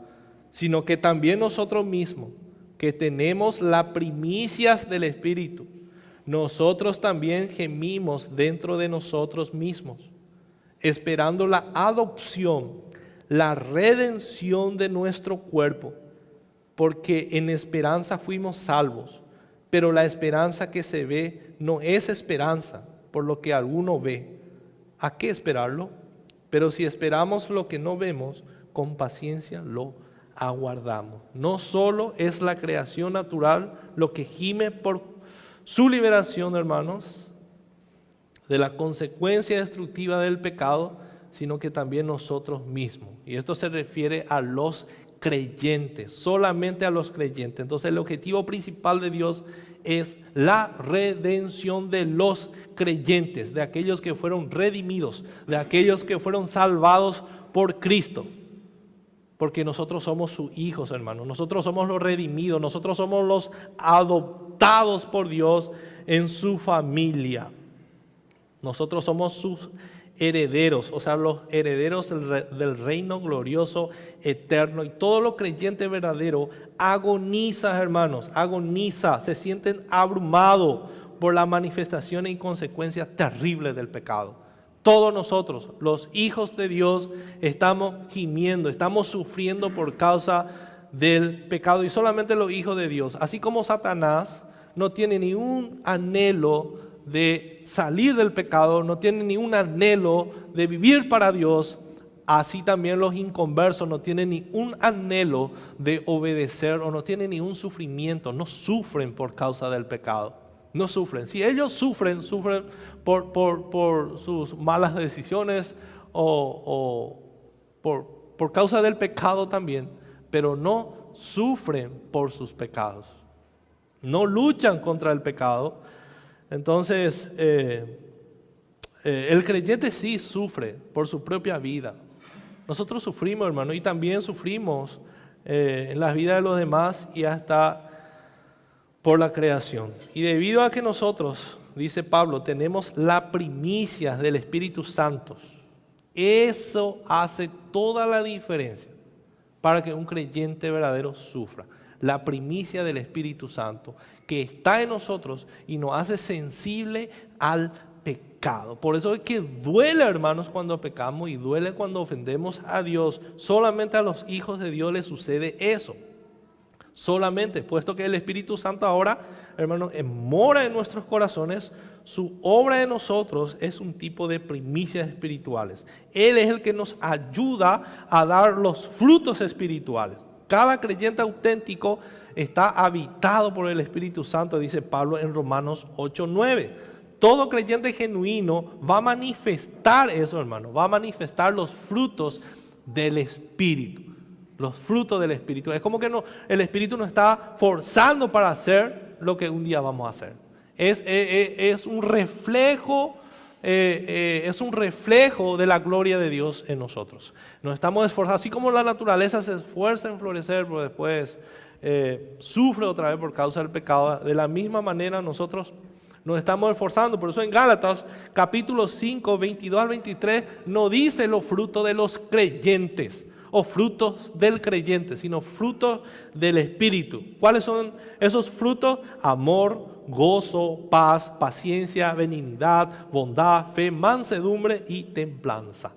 sino que también nosotros mismos, que tenemos las primicias del Espíritu, nosotros también gemimos dentro de nosotros mismos, esperando la adopción, la redención de nuestro cuerpo, porque en esperanza fuimos salvos, pero la esperanza que se ve no es esperanza, por lo que alguno ve. ¿A qué esperarlo? Pero si esperamos lo que no vemos, con paciencia lo aguardamos. No solo es la creación natural lo que gime por su liberación, hermanos, de la consecuencia destructiva del pecado, sino que también nosotros mismos. Y esto se refiere a los creyentes, solamente a los creyentes. Entonces el objetivo principal de Dios es la redención de los creyentes, de aquellos que fueron redimidos, de aquellos que fueron salvados por Cristo. Porque nosotros somos sus hijos, hermanos. Nosotros somos los redimidos. Nosotros somos los adoptados por Dios en su familia. Nosotros somos sus herederos, o sea, los herederos del reino glorioso, eterno. Y todo lo creyente verdadero agoniza, hermanos, agoniza, se sienten abrumados por la manifestación y consecuencias terribles del pecado. Todos nosotros, los hijos de Dios, estamos gimiendo, estamos sufriendo por causa del pecado. Y solamente los hijos de Dios, así como Satanás no tiene ni un anhelo de salir del pecado, no tiene ni un anhelo de vivir para Dios, así también los inconversos no tienen ni un anhelo de obedecer o no tienen ni un sufrimiento, no sufren por causa del pecado. No sufren. Si ellos sufren por sus malas decisiones o por causa del pecado también, pero no sufren por sus pecados. No luchan contra el pecado. Entonces, el creyente sí sufre por su propia vida. Nosotros sufrimos, hermano, y también sufrimos en la vida de los demás y hasta por la creación. Y debido a que nosotros, dice Pablo, tenemos la primicia del Espíritu Santo, eso hace toda la diferencia para que un creyente verdadero sufra. La primicia del Espíritu Santo que está en nosotros y nos hace sensible al pecado. Por eso es que duele, hermanos, cuando pecamos y duele cuando ofendemos a Dios. Solamente a los hijos de Dios les sucede eso. Solamente, puesto que el Espíritu Santo ahora, hermanos, mora en nuestros corazones, su obra en nosotros es un tipo de primicias espirituales. Él es el que nos ayuda a dar los frutos espirituales. Cada creyente auténtico está habitado por el Espíritu Santo, dice Pablo en Romanos 8:9. Todo creyente genuino va a manifestar eso, hermano, va a manifestar los frutos del Espíritu. Los frutos del Espíritu. Es como que el Espíritu nos está forzando para hacer lo que un día vamos a hacer. Es un reflejo de la gloria de Dios en nosotros. Nos estamos esforzando, así como la naturaleza se esfuerza en florecer, pero después sufre otra vez por causa del pecado. De la misma manera nosotros nos estamos esforzando. Por eso en Gálatas capítulo 5, 22 al 23 no dice los frutos de los creyentes o frutos del creyente, sino frutos del Espíritu. ¿Cuáles son esos frutos? Amor, gozo, paz, paciencia, benignidad, bondad, fe, mansedumbre y templanza.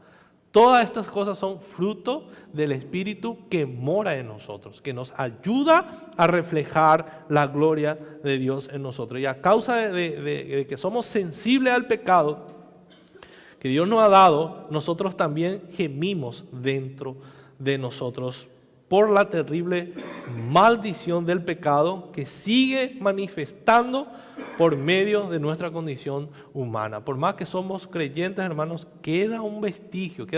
Todas estas cosas son fruto del Espíritu que mora en nosotros, que nos ayuda a reflejar la gloria de Dios en nosotros. Y a causa de que somos sensibles al pecado que Dios nos ha dado, nosotros también gemimos dentro de nosotros por la terrible maldición del pecado que sigue manifestando por medio de nuestra condición humana. Por más que somos creyentes, hermanos, queda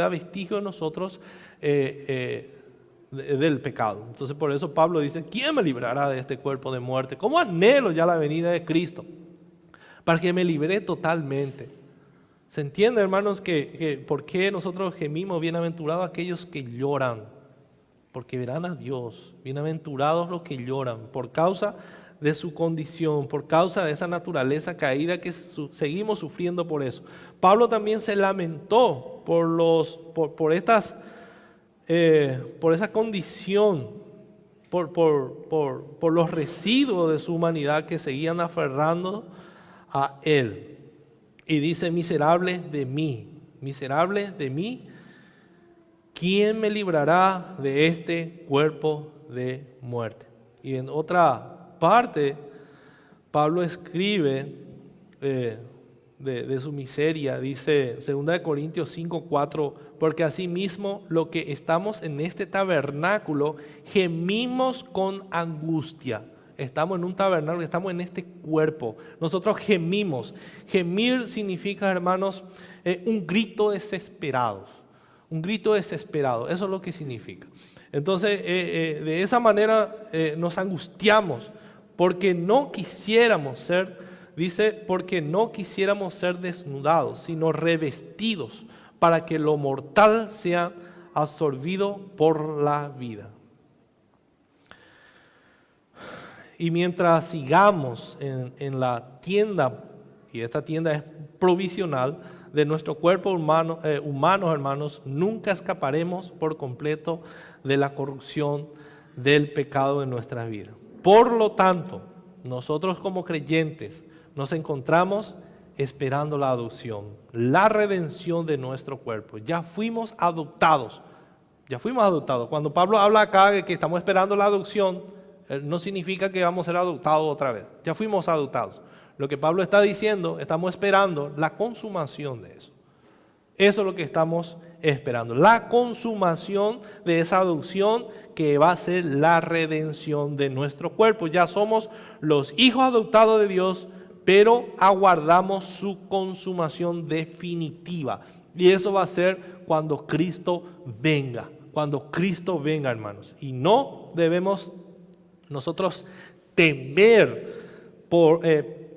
vestigio de nosotros del pecado. Entonces por eso Pablo dice, ¿quién me librará de este cuerpo de muerte? ¿Cómo anhelo ya la venida de Cristo? Para que me libere totalmente. ¿Se entiende, hermanos, que por qué nosotros gemimos? Bienaventurados aquellos que lloran, porque verán a Dios. Bienaventurados los que lloran por causa de su condición, por causa de esa naturaleza caída que seguimos sufriendo por eso. Pablo también se lamentó por esa condición, por los residuos de su humanidad que seguían aferrando a él. Y dice, miserable de mí, ¿quién me librará de este cuerpo de muerte? Y en otra parte, Pablo escribe de su miseria, dice 2 Corintios 5:4, porque asimismo lo que estamos en este tabernáculo gemimos con angustia. Estamos en un tabernáculo, estamos en este cuerpo. Nosotros gemimos. Gemir significa, hermanos, un grito desesperado. Un grito desesperado. Eso es lo que significa. Entonces, de esa manera nos angustiamos porque no quisiéramos ser, dice, porque no quisiéramos ser desnudados, sino revestidos para que lo mortal sea absorbido por la vida. Y mientras sigamos en la tienda, y esta tienda es provisional, de nuestro cuerpo humano, hermanos, nunca escaparemos por completo de la corrupción del pecado en nuestra vida. Por lo tanto, nosotros como creyentes nos encontramos esperando la adopción, la redención de nuestro cuerpo. Ya fuimos adoptados. Cuando Pablo habla acá de que estamos esperando la adopción, no significa que vamos a ser adoptados otra vez. Ya fuimos adoptados. Lo que Pablo está diciendo, estamos esperando la consumación de eso. Eso es lo que estamos esperando. La consumación de esa adopción que va a ser la redención de nuestro cuerpo. Ya somos los hijos adoptados de Dios, pero aguardamos su consumación definitiva. Y eso va a ser cuando Cristo venga. Cuando Cristo venga, hermanos. Y no debemos nosotros temer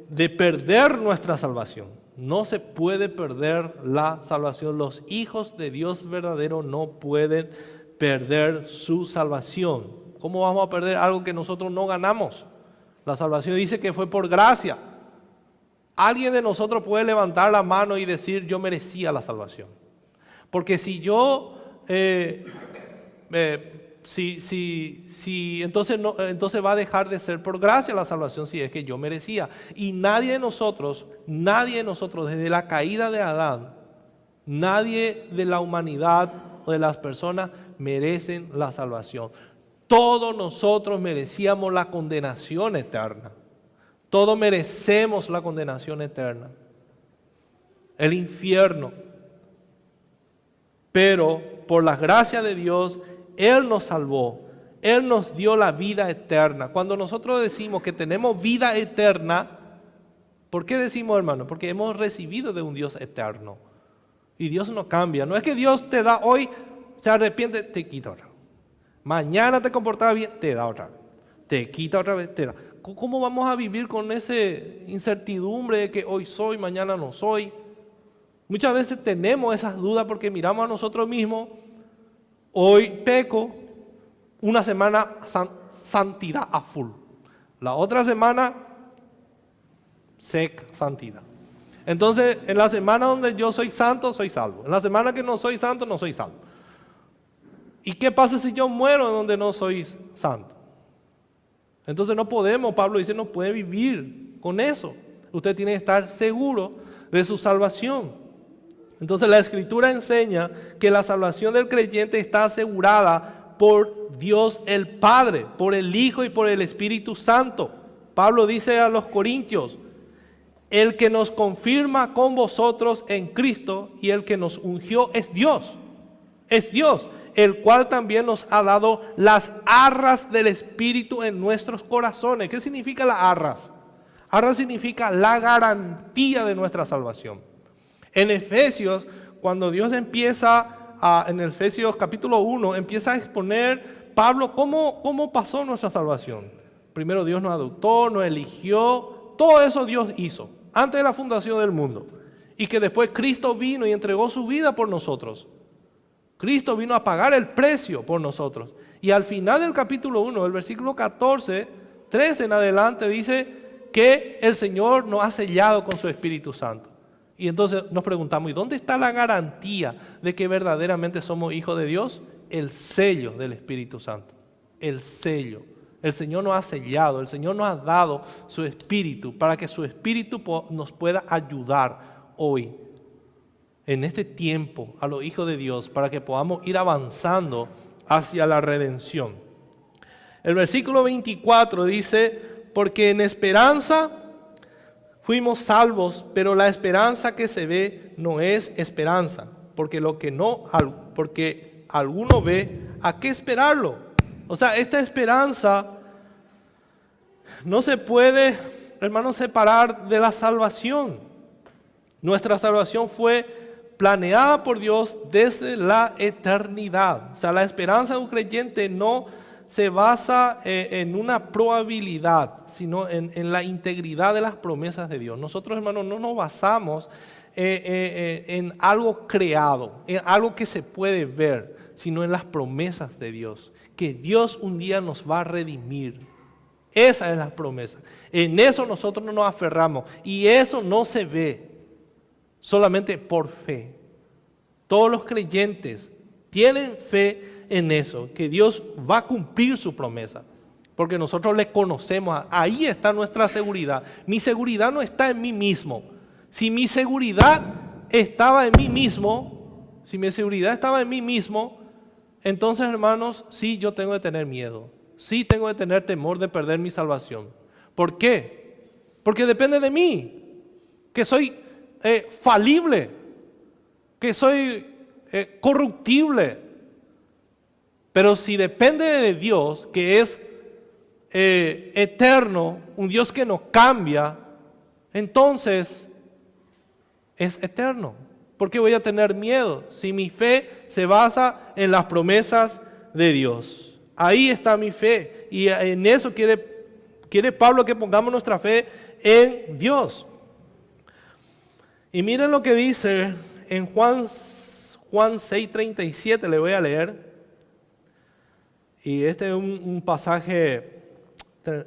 de perder nuestra salvación. No se puede perder la salvación. Los hijos de Dios verdadero no pueden perder su salvación. ¿Cómo vamos a perder algo que nosotros no ganamos? La salvación dice que fue por gracia. ¿Alguien de nosotros puede levantar la mano y decir yo merecía la salvación? Porque si yo entonces va a dejar de ser por gracia la salvación si es que yo merecía. Y nadie de nosotros desde la caída de Adán, nadie de la humanidad o de las personas merecen la salvación. Todos nosotros merecíamos la condenación eterna. Todos merecemos la condenación eterna, el infierno. Pero por la gracia de Dios, Él nos salvó, Él nos dio la vida eterna. Cuando nosotros decimos que tenemos vida eterna, ¿por qué decimos, hermano? Porque hemos recibido de un Dios eterno. Y Dios no cambia. No es que Dios te da hoy, se arrepiente, te quita otra vez. Mañana te comportaba bien, te da otra vez. Te quita otra vez, te da. ¿Cómo vamos a vivir con esa incertidumbre de que hoy soy, mañana no soy? Muchas veces tenemos esas dudas porque miramos a nosotros mismos. Hoy peco, una semana santidad a full. La otra semana seca, santidad. Entonces, en la semana donde yo soy santo, soy salvo. En la semana que no soy santo, no soy salvo. ¿Y qué pasa si yo muero en donde no soy santo? Entonces no podemos, Pablo dice, no puede vivir con eso. Usted tiene que estar seguro de su salvación. Entonces la Escritura enseña que la salvación del creyente está asegurada por Dios el Padre, por el Hijo y por el Espíritu Santo. Pablo dice a los Corintios, el que nos confirma con vosotros en Cristo y el que nos ungió es Dios, el cual también nos ha dado las arras del Espíritu en nuestros corazones. ¿Qué significa las arras? Arras significa la garantía de nuestra salvación. En Efesios, cuando Dios en Efesios capítulo 1, empieza a exponer Pablo cómo pasó nuestra salvación. Primero Dios nos adoptó, nos eligió, todo eso Dios hizo antes de la fundación del mundo. Y que después Cristo vino y entregó su vida por nosotros. Cristo vino a pagar el precio por nosotros. Y al final del capítulo 1, el versículo 14, 13 en adelante, dice que el Señor nos ha sellado con su Espíritu Santo. Y entonces nos preguntamos, ¿y dónde está la garantía de que verdaderamente somos hijos de Dios? El sello del Espíritu Santo. El sello. El Señor nos ha sellado, el Señor nos ha dado su Espíritu para que su Espíritu nos pueda ayudar hoy, en este tiempo, a los hijos de Dios, para que podamos ir avanzando hacia la redención. El versículo 24 dice, porque en esperanza fuimos salvos, pero la esperanza que se ve no es esperanza, porque alguno ve, ¿a qué esperarlo? O sea, esta esperanza no se puede, hermanos, separar de la salvación. Nuestra salvación fue planeada por Dios desde la eternidad. O sea, la esperanza de un creyente no se basa en una probabilidad, sino en la integridad de las promesas de Dios. Nosotros, hermanos, no nos basamos en algo creado, en algo que se puede ver, sino en las promesas de Dios, que Dios un día nos va a redimir. Esa es la promesa. En eso nosotros no nos aferramos y eso no se ve solamente por fe. Todos los creyentes tienen fe en eso, que Dios va a cumplir su promesa, porque nosotros le conocemos. Ahí está nuestra seguridad. Mi seguridad no está en mí mismo. Si mi seguridad estaba en mí mismo, entonces, hermanos, sí, yo tengo que tener miedo. Sí, tengo que tener temor de perder mi salvación. ¿Por qué? Porque depende de mí, que soy falible, que soy corruptible. Pero si depende de Dios, que es eterno, un Dios que no cambia, entonces es eterno. ¿Por qué voy a tener miedo? Si mi fe se basa en las promesas de Dios. Ahí está mi fe. Y en eso quiere Pablo que pongamos nuestra fe en Dios. Y miren lo que dice en Juan 6:37, le voy a leer. Y este es un pasaje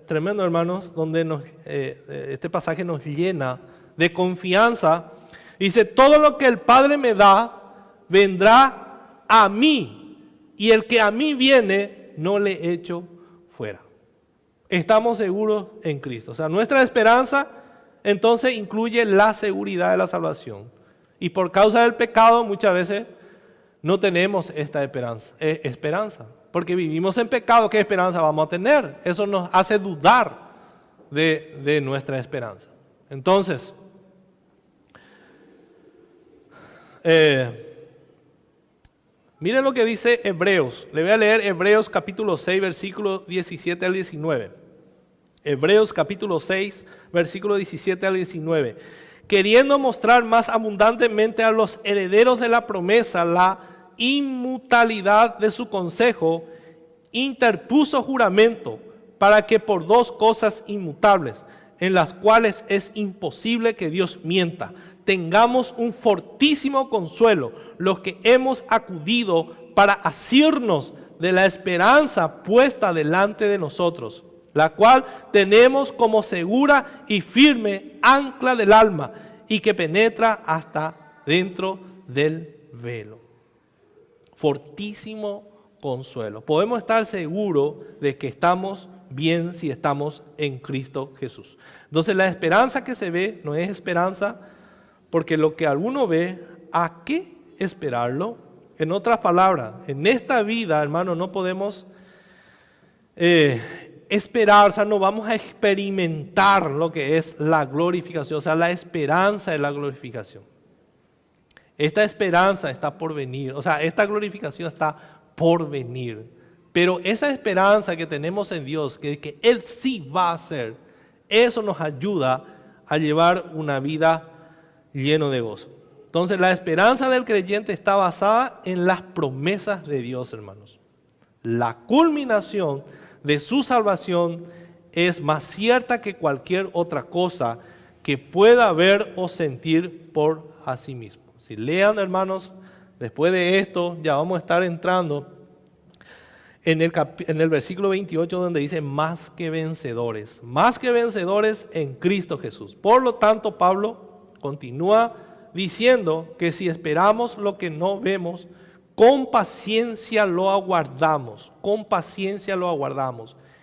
tremendo, hermanos, donde este pasaje nos llena de confianza. Dice, todo lo que el Padre me da, vendrá a mí, y el que a mí viene, no le echo fuera. Estamos seguros en Cristo. O sea, nuestra esperanza, entonces, incluye la seguridad de la salvación. Y por causa del pecado, muchas veces, no tenemos esta esperanza. Porque vivimos en pecado, ¿qué esperanza vamos a tener? Eso nos hace dudar de nuestra esperanza. Entonces, miren lo que dice Hebreos. Le voy a leer Hebreos capítulo 6, versículo 17 al 19. Hebreos capítulo 6, versículo 17 al 19. Queriendo mostrar más abundantemente a los herederos de la promesa la inmutabilidad de su consejo, interpuso juramento para que por dos cosas inmutables, en las cuales es imposible que Dios mienta, tengamos un fortísimo consuelo, los que hemos acudido para asirnos de la esperanza puesta delante de nosotros, la cual tenemos como segura y firme ancla del alma y que penetra hasta dentro del velo. Fortísimo consuelo. Podemos estar seguros de que estamos bien si estamos en Cristo Jesús. Entonces la esperanza que se ve no es esperanza, porque lo que alguno ve, ¿a qué esperarlo? En otras palabras, en esta vida, hermano, no podemos esperar, o sea, no vamos a experimentar lo que es la glorificación, o sea, la esperanza de la glorificación. Esta esperanza está por venir, o sea, esta glorificación está por venir. Pero esa esperanza que tenemos en Dios, que Él sí va a hacer, eso nos ayuda a llevar una vida lleno de gozo. Entonces la esperanza del creyente está basada en las promesas de Dios, hermanos. La culminación de su salvación es más cierta que cualquier otra cosa que pueda ver o sentir por a sí mismo. Si lean, hermanos, después de esto ya vamos a estar entrando en el versículo 28, donde dice más que vencedores en Cristo Jesús. Por lo tanto, Pablo continúa diciendo que si esperamos lo que no vemos, con paciencia lo aguardamos,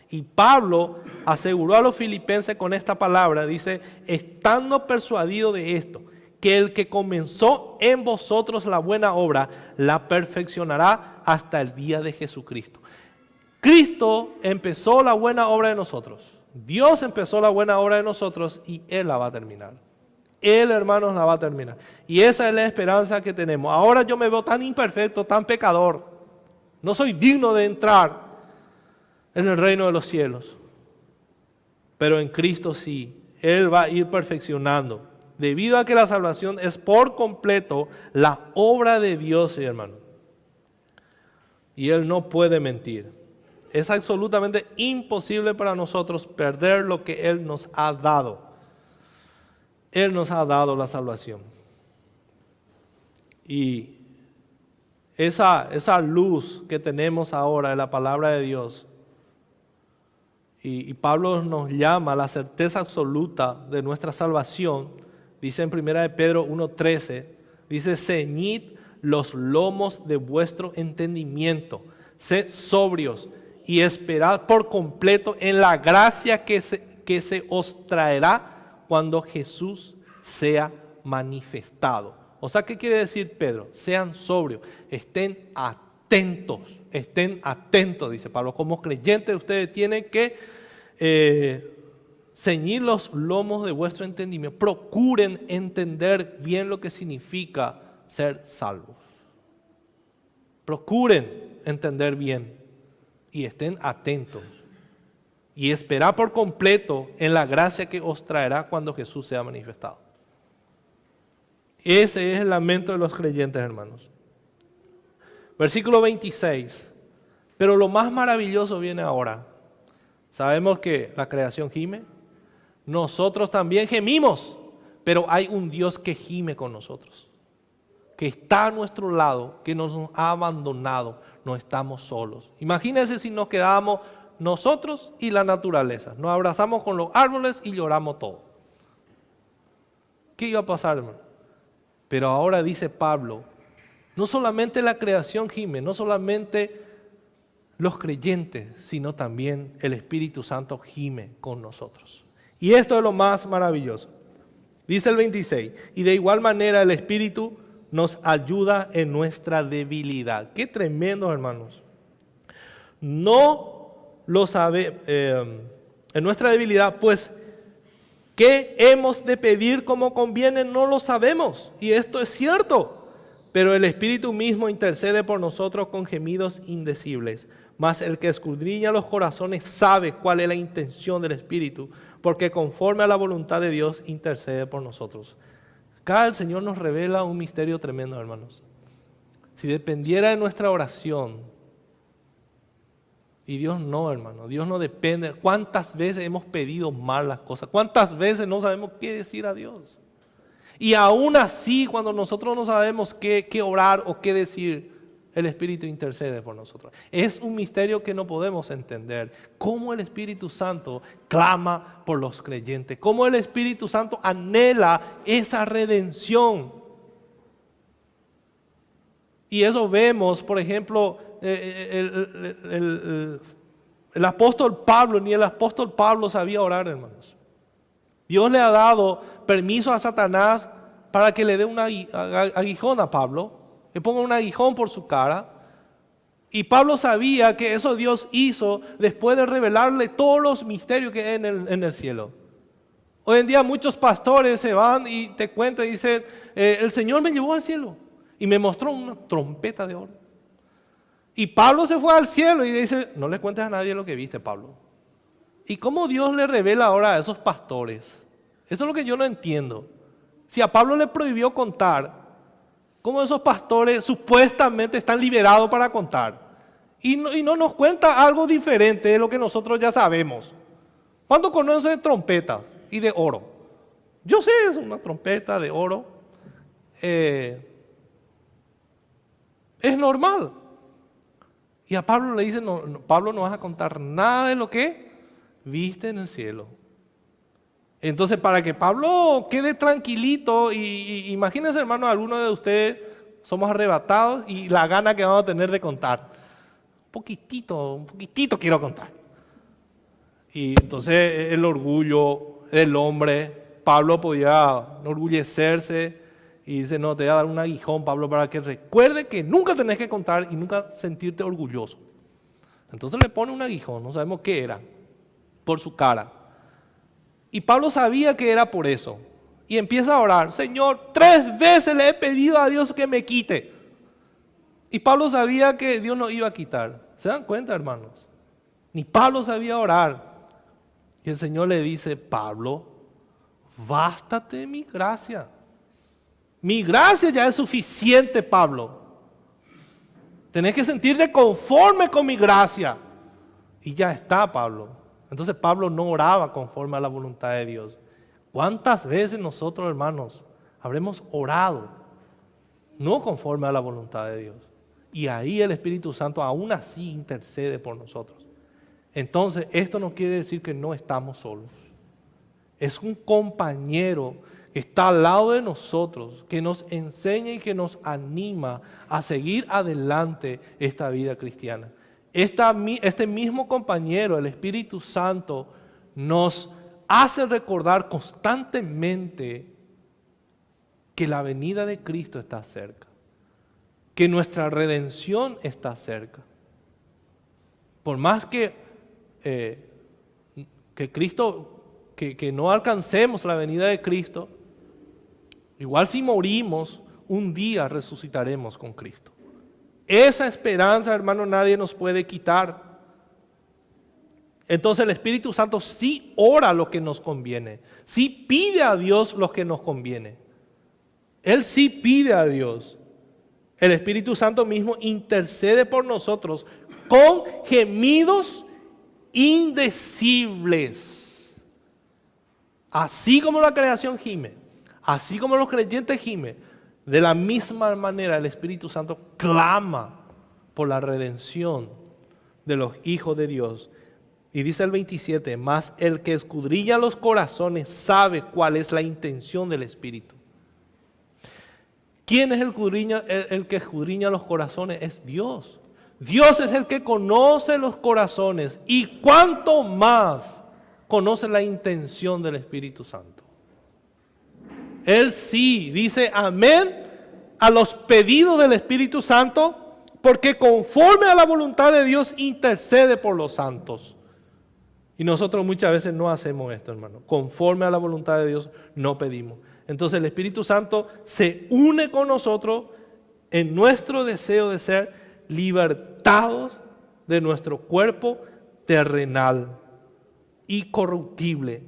Y Pablo aseguró a los filipenses con esta palabra, dice, estando persuadido de esto, que el que comenzó en vosotros la buena obra, la perfeccionará hasta el día de Jesucristo. Cristo empezó la buena obra de nosotros. Dios empezó la buena obra de nosotros y Él la va a terminar. Él, hermanos, la va a terminar. Y esa es la esperanza que tenemos. Ahora yo me veo tan imperfecto, tan pecador. No soy digno de entrar en el reino de los cielos. Pero en Cristo sí. Él va a ir perfeccionando debido a que la salvación es por completo la obra de Dios, hermano. Y Él no puede mentir. Es absolutamente imposible para nosotros perder lo que Él nos ha dado. Él nos ha dado la salvación. Y esa luz que tenemos ahora en la palabra de Dios, y Pablo nos llama a la certeza absoluta de nuestra salvación, dice en 1 de Pedro 1:13, dice: ceñid los lomos de vuestro entendimiento, sed sobrios y esperad por completo en la gracia que se os traerá cuando Jesús sea manifestado. O sea, ¿qué quiere decir Pedro? Sean sobrios, estén atentos, dice Pablo. Como creyentes ustedes tienen que ceñir los lomos de vuestro entendimiento. Procuren entender bien lo que significa ser salvos. Procuren entender bien y estén atentos. Y esperar por completo en la gracia que os traerá cuando Jesús sea manifestado. Ese es el lamento de los creyentes, hermanos. Versículo 26. Pero lo más maravilloso viene ahora. Sabemos que la creación gime. Nosotros también gemimos. Pero hay un Dios que gime con nosotros. Que está a nuestro lado, que nos ha abandonado. No estamos solos. Imagínense si nos quedamos nosotros y la naturaleza. Nos abrazamos con los árboles y lloramos todo. ¿Qué iba a pasar, hermano? Pero ahora dice Pablo, no solamente la creación gime, no solamente los creyentes, sino también el Espíritu Santo gime con nosotros. Y esto es lo más maravilloso. Dice el 26, y de igual manera el Espíritu nos ayuda en nuestra debilidad. Qué tremendo, hermanos. No lo sabe, en nuestra debilidad, pues ¿qué hemos de pedir como conviene? No lo sabemos. Y esto es cierto. Pero el Espíritu mismo intercede por nosotros con gemidos indecibles. Mas el que escudriña los corazones sabe cuál es la intención del Espíritu, porque conforme a la voluntad de Dios intercede por nosotros. Acá el Señor nos revela un misterio tremendo, hermanos. Si dependiera de nuestra oración, y Dios no, hermano, Dios no depende. ¿Cuántas veces hemos pedido mal las cosas? ¿Cuántas veces no sabemos qué decir a Dios? Y aún así, cuando nosotros no sabemos qué orar o qué decir, el Espíritu intercede por nosotros. Es un misterio que no podemos entender. Cómo el Espíritu Santo clama por los creyentes. Cómo el Espíritu Santo anhela esa redención. Y eso vemos, por ejemplo, el apóstol Pablo, ni el apóstol Pablo sabía orar, hermanos. Dios le ha dado permiso a Satanás para que le dé un aguijón a Pablo, le ponga un aguijón por su cara. Y Pablo sabía que eso Dios hizo después de revelarle todos los misterios que hay en el cielo. Hoy en día muchos pastores se van y te cuentan y dicen, el Señor me llevó al cielo y me mostró una trompeta de oro. Y Pablo se fue al cielo y dice, no le cuentes a nadie lo que viste, Pablo. ¿Y cómo Dios le revela ahora a esos pastores? Eso es lo que yo no entiendo. Si a Pablo le prohibió contar, ¿cómo esos pastores supuestamente están liberados para contar? Y no nos cuenta algo diferente de lo que nosotros ya sabemos. ¿Cuántos conocen de trompetas y de oro? Yo sé, es una trompeta de oro. Es normal. Y a Pablo le dice, Pablo, no vas a contar nada de lo que viste en el cielo. Entonces, para que Pablo quede tranquilito, y imagínense, hermano, algunos de ustedes somos arrebatados y la gana que vamos a tener de contar. Un poquitito quiero contar. Y entonces el orgullo del hombre, Pablo podía enorgullecerse y dice, no, te voy a dar un aguijón, Pablo, para que recuerde que nunca tenés que contar y nunca sentirte orgulloso. Entonces le pone un aguijón, no sabemos qué era, por su cara. Y Pablo sabía que era por eso. Y empieza a orar, Señor, 3 veces le he pedido a Dios que me quite. Y Pablo sabía que Dios no iba a quitar. ¿Se dan cuenta, hermanos? Ni Pablo sabía orar. Y el Señor le dice, Pablo, bástate mi gracia. Mi gracia ya es suficiente, Pablo. Tenés que sentirte conforme con mi gracia. Y ya está, Pablo. Entonces Pablo no oraba conforme a la voluntad de Dios. ¿Cuántas veces nosotros, hermanos, habremos orado no conforme a la voluntad de Dios? Y ahí el Espíritu Santo aún así intercede por nosotros. Entonces, esto no quiere decir que no estamos solos. Es un compañero que está al lado de nosotros, que nos enseña y que nos anima a seguir adelante esta vida cristiana. Este mismo compañero, el Espíritu Santo, nos hace recordar constantemente que la venida de Cristo está cerca, que nuestra redención está cerca. Por más que no alcancemos la venida de Cristo, igual si morimos, un día resucitaremos con Cristo. Esa esperanza, hermano, nadie nos puede quitar. Entonces el Espíritu Santo sí ora lo que nos conviene, sí pide a Dios lo que nos conviene. Él sí pide a Dios. El Espíritu Santo mismo intercede por nosotros con gemidos indecibles. Así como la creación gime, así como los creyentes gimen, de la misma manera el Espíritu Santo clama por la redención de los hijos de Dios. Y dice el 27, mas el que escudriña los corazones sabe cuál es la intención del Espíritu. ¿Quién es el que escudriña los corazones? Es Dios. Dios es el que conoce los corazones y cuánto más conoce la intención del Espíritu Santo. Él sí dice amén a los pedidos del Espíritu Santo, porque conforme a la voluntad de Dios intercede por los santos. Y nosotros muchas veces no hacemos esto, hermano. Conforme a la voluntad de Dios no pedimos. Entonces el Espíritu Santo se une con nosotros en nuestro deseo de ser libertados de nuestro cuerpo terrenal y corruptible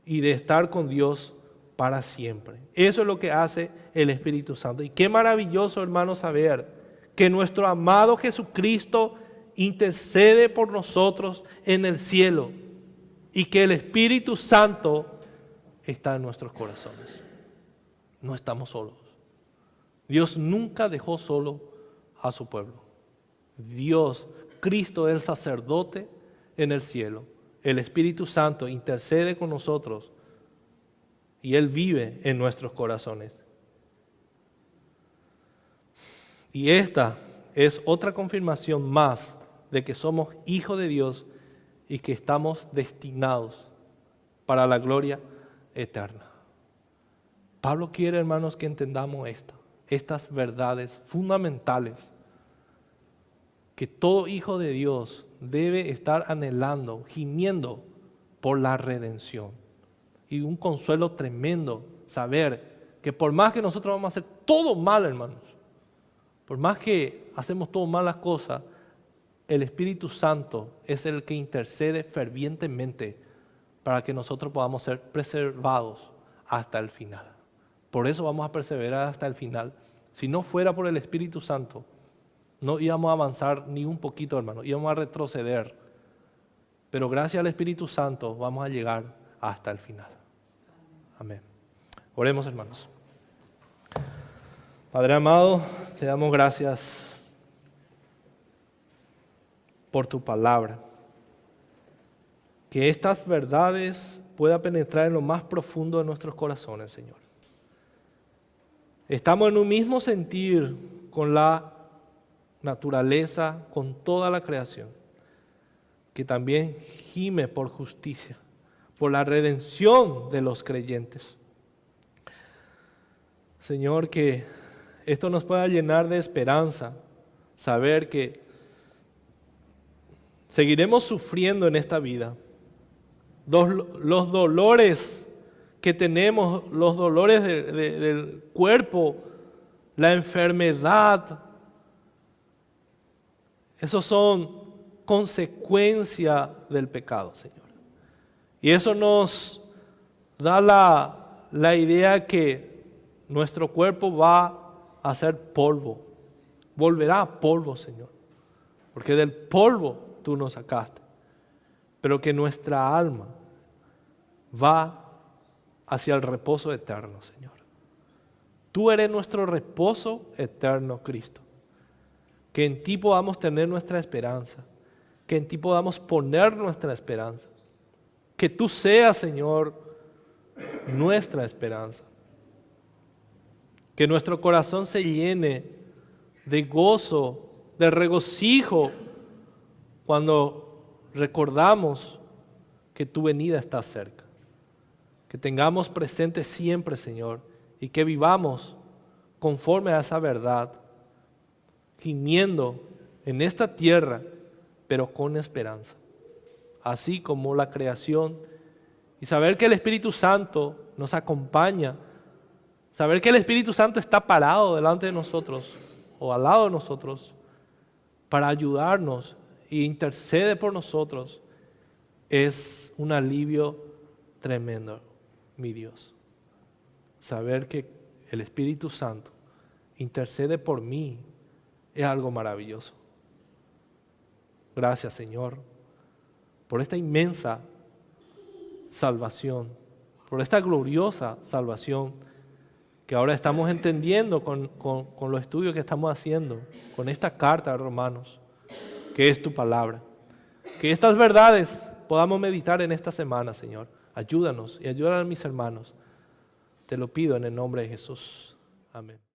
y de estar con Dios para siempre. Eso es lo que hace el Espíritu Santo. Y qué maravilloso, hermano, saber que nuestro amado Jesucristo intercede por nosotros en el cielo y que el Espíritu Santo está en nuestros corazones. No estamos solos. Dios nunca dejó solo a su pueblo. Dios, Cristo, el sacerdote en el cielo. El Espíritu Santo intercede con nosotros y Él vive en nuestros corazones. Y esta es otra confirmación más de que somos hijos de Dios y que estamos destinados para la gloria eterna. Pablo quiere, hermanos, que entendamos estas verdades fundamentales que todo hijo de Dios debe estar anhelando, gimiendo por la redención. Y un consuelo tremendo saber que por más que nosotros vamos a hacer todo mal, hermanos, por más que hacemos todo mal las cosas, el Espíritu Santo es el que intercede fervientemente para que nosotros podamos ser preservados hasta el final. Por eso vamos a perseverar hasta el final. Si no fuera por el Espíritu Santo, no íbamos a avanzar ni un poquito, hermano, íbamos a retroceder. Pero gracias al Espíritu Santo vamos a llegar hasta el final. Amén. Oremos, hermanos. Padre amado, te damos gracias por tu palabra. Que estas verdades puedan penetrar en lo más profundo de nuestros corazones, Señor. Estamos en un mismo sentir con la naturaleza, con toda la creación, que también gime por justicia, por la redención de los creyentes. Señor, que esto nos pueda llenar de esperanza, saber que seguiremos sufriendo en esta vida. Los dolores que tenemos, los dolores del cuerpo, la enfermedad, esos son consecuencia del pecado, Señor. Y eso nos da la idea que nuestro cuerpo va a ser polvo, volverá a polvo, Señor, porque del polvo tú nos sacaste, pero que nuestra alma va hacia el reposo eterno, Señor. Tú eres nuestro reposo eterno, Cristo. Que en ti podamos tener nuestra esperanza, que en ti podamos poner nuestra esperanza. Que tú seas, Señor, nuestra esperanza. Que nuestro corazón se llene de gozo, de regocijo, cuando recordamos que tu venida está cerca. Que tengamos presente siempre, Señor, y que vivamos conforme a esa verdad, gimiendo en esta tierra, pero con esperanza, así como la creación, y saber que el Espíritu Santo nos acompaña, saber que el Espíritu Santo está parado delante de nosotros o al lado de nosotros para ayudarnos e intercede por nosotros, es un alivio tremendo, mi Dios. Saber que el Espíritu Santo intercede por mí es algo maravilloso. Gracias, Señor, por esta inmensa salvación, por esta gloriosa salvación que ahora estamos entendiendo con los estudios que estamos haciendo, con esta carta de Romanos, que es tu palabra. Que estas verdades podamos meditar en esta semana, Señor. Ayúdanos y ayuda a mis hermanos. Te lo pido en el nombre de Jesús. Amén.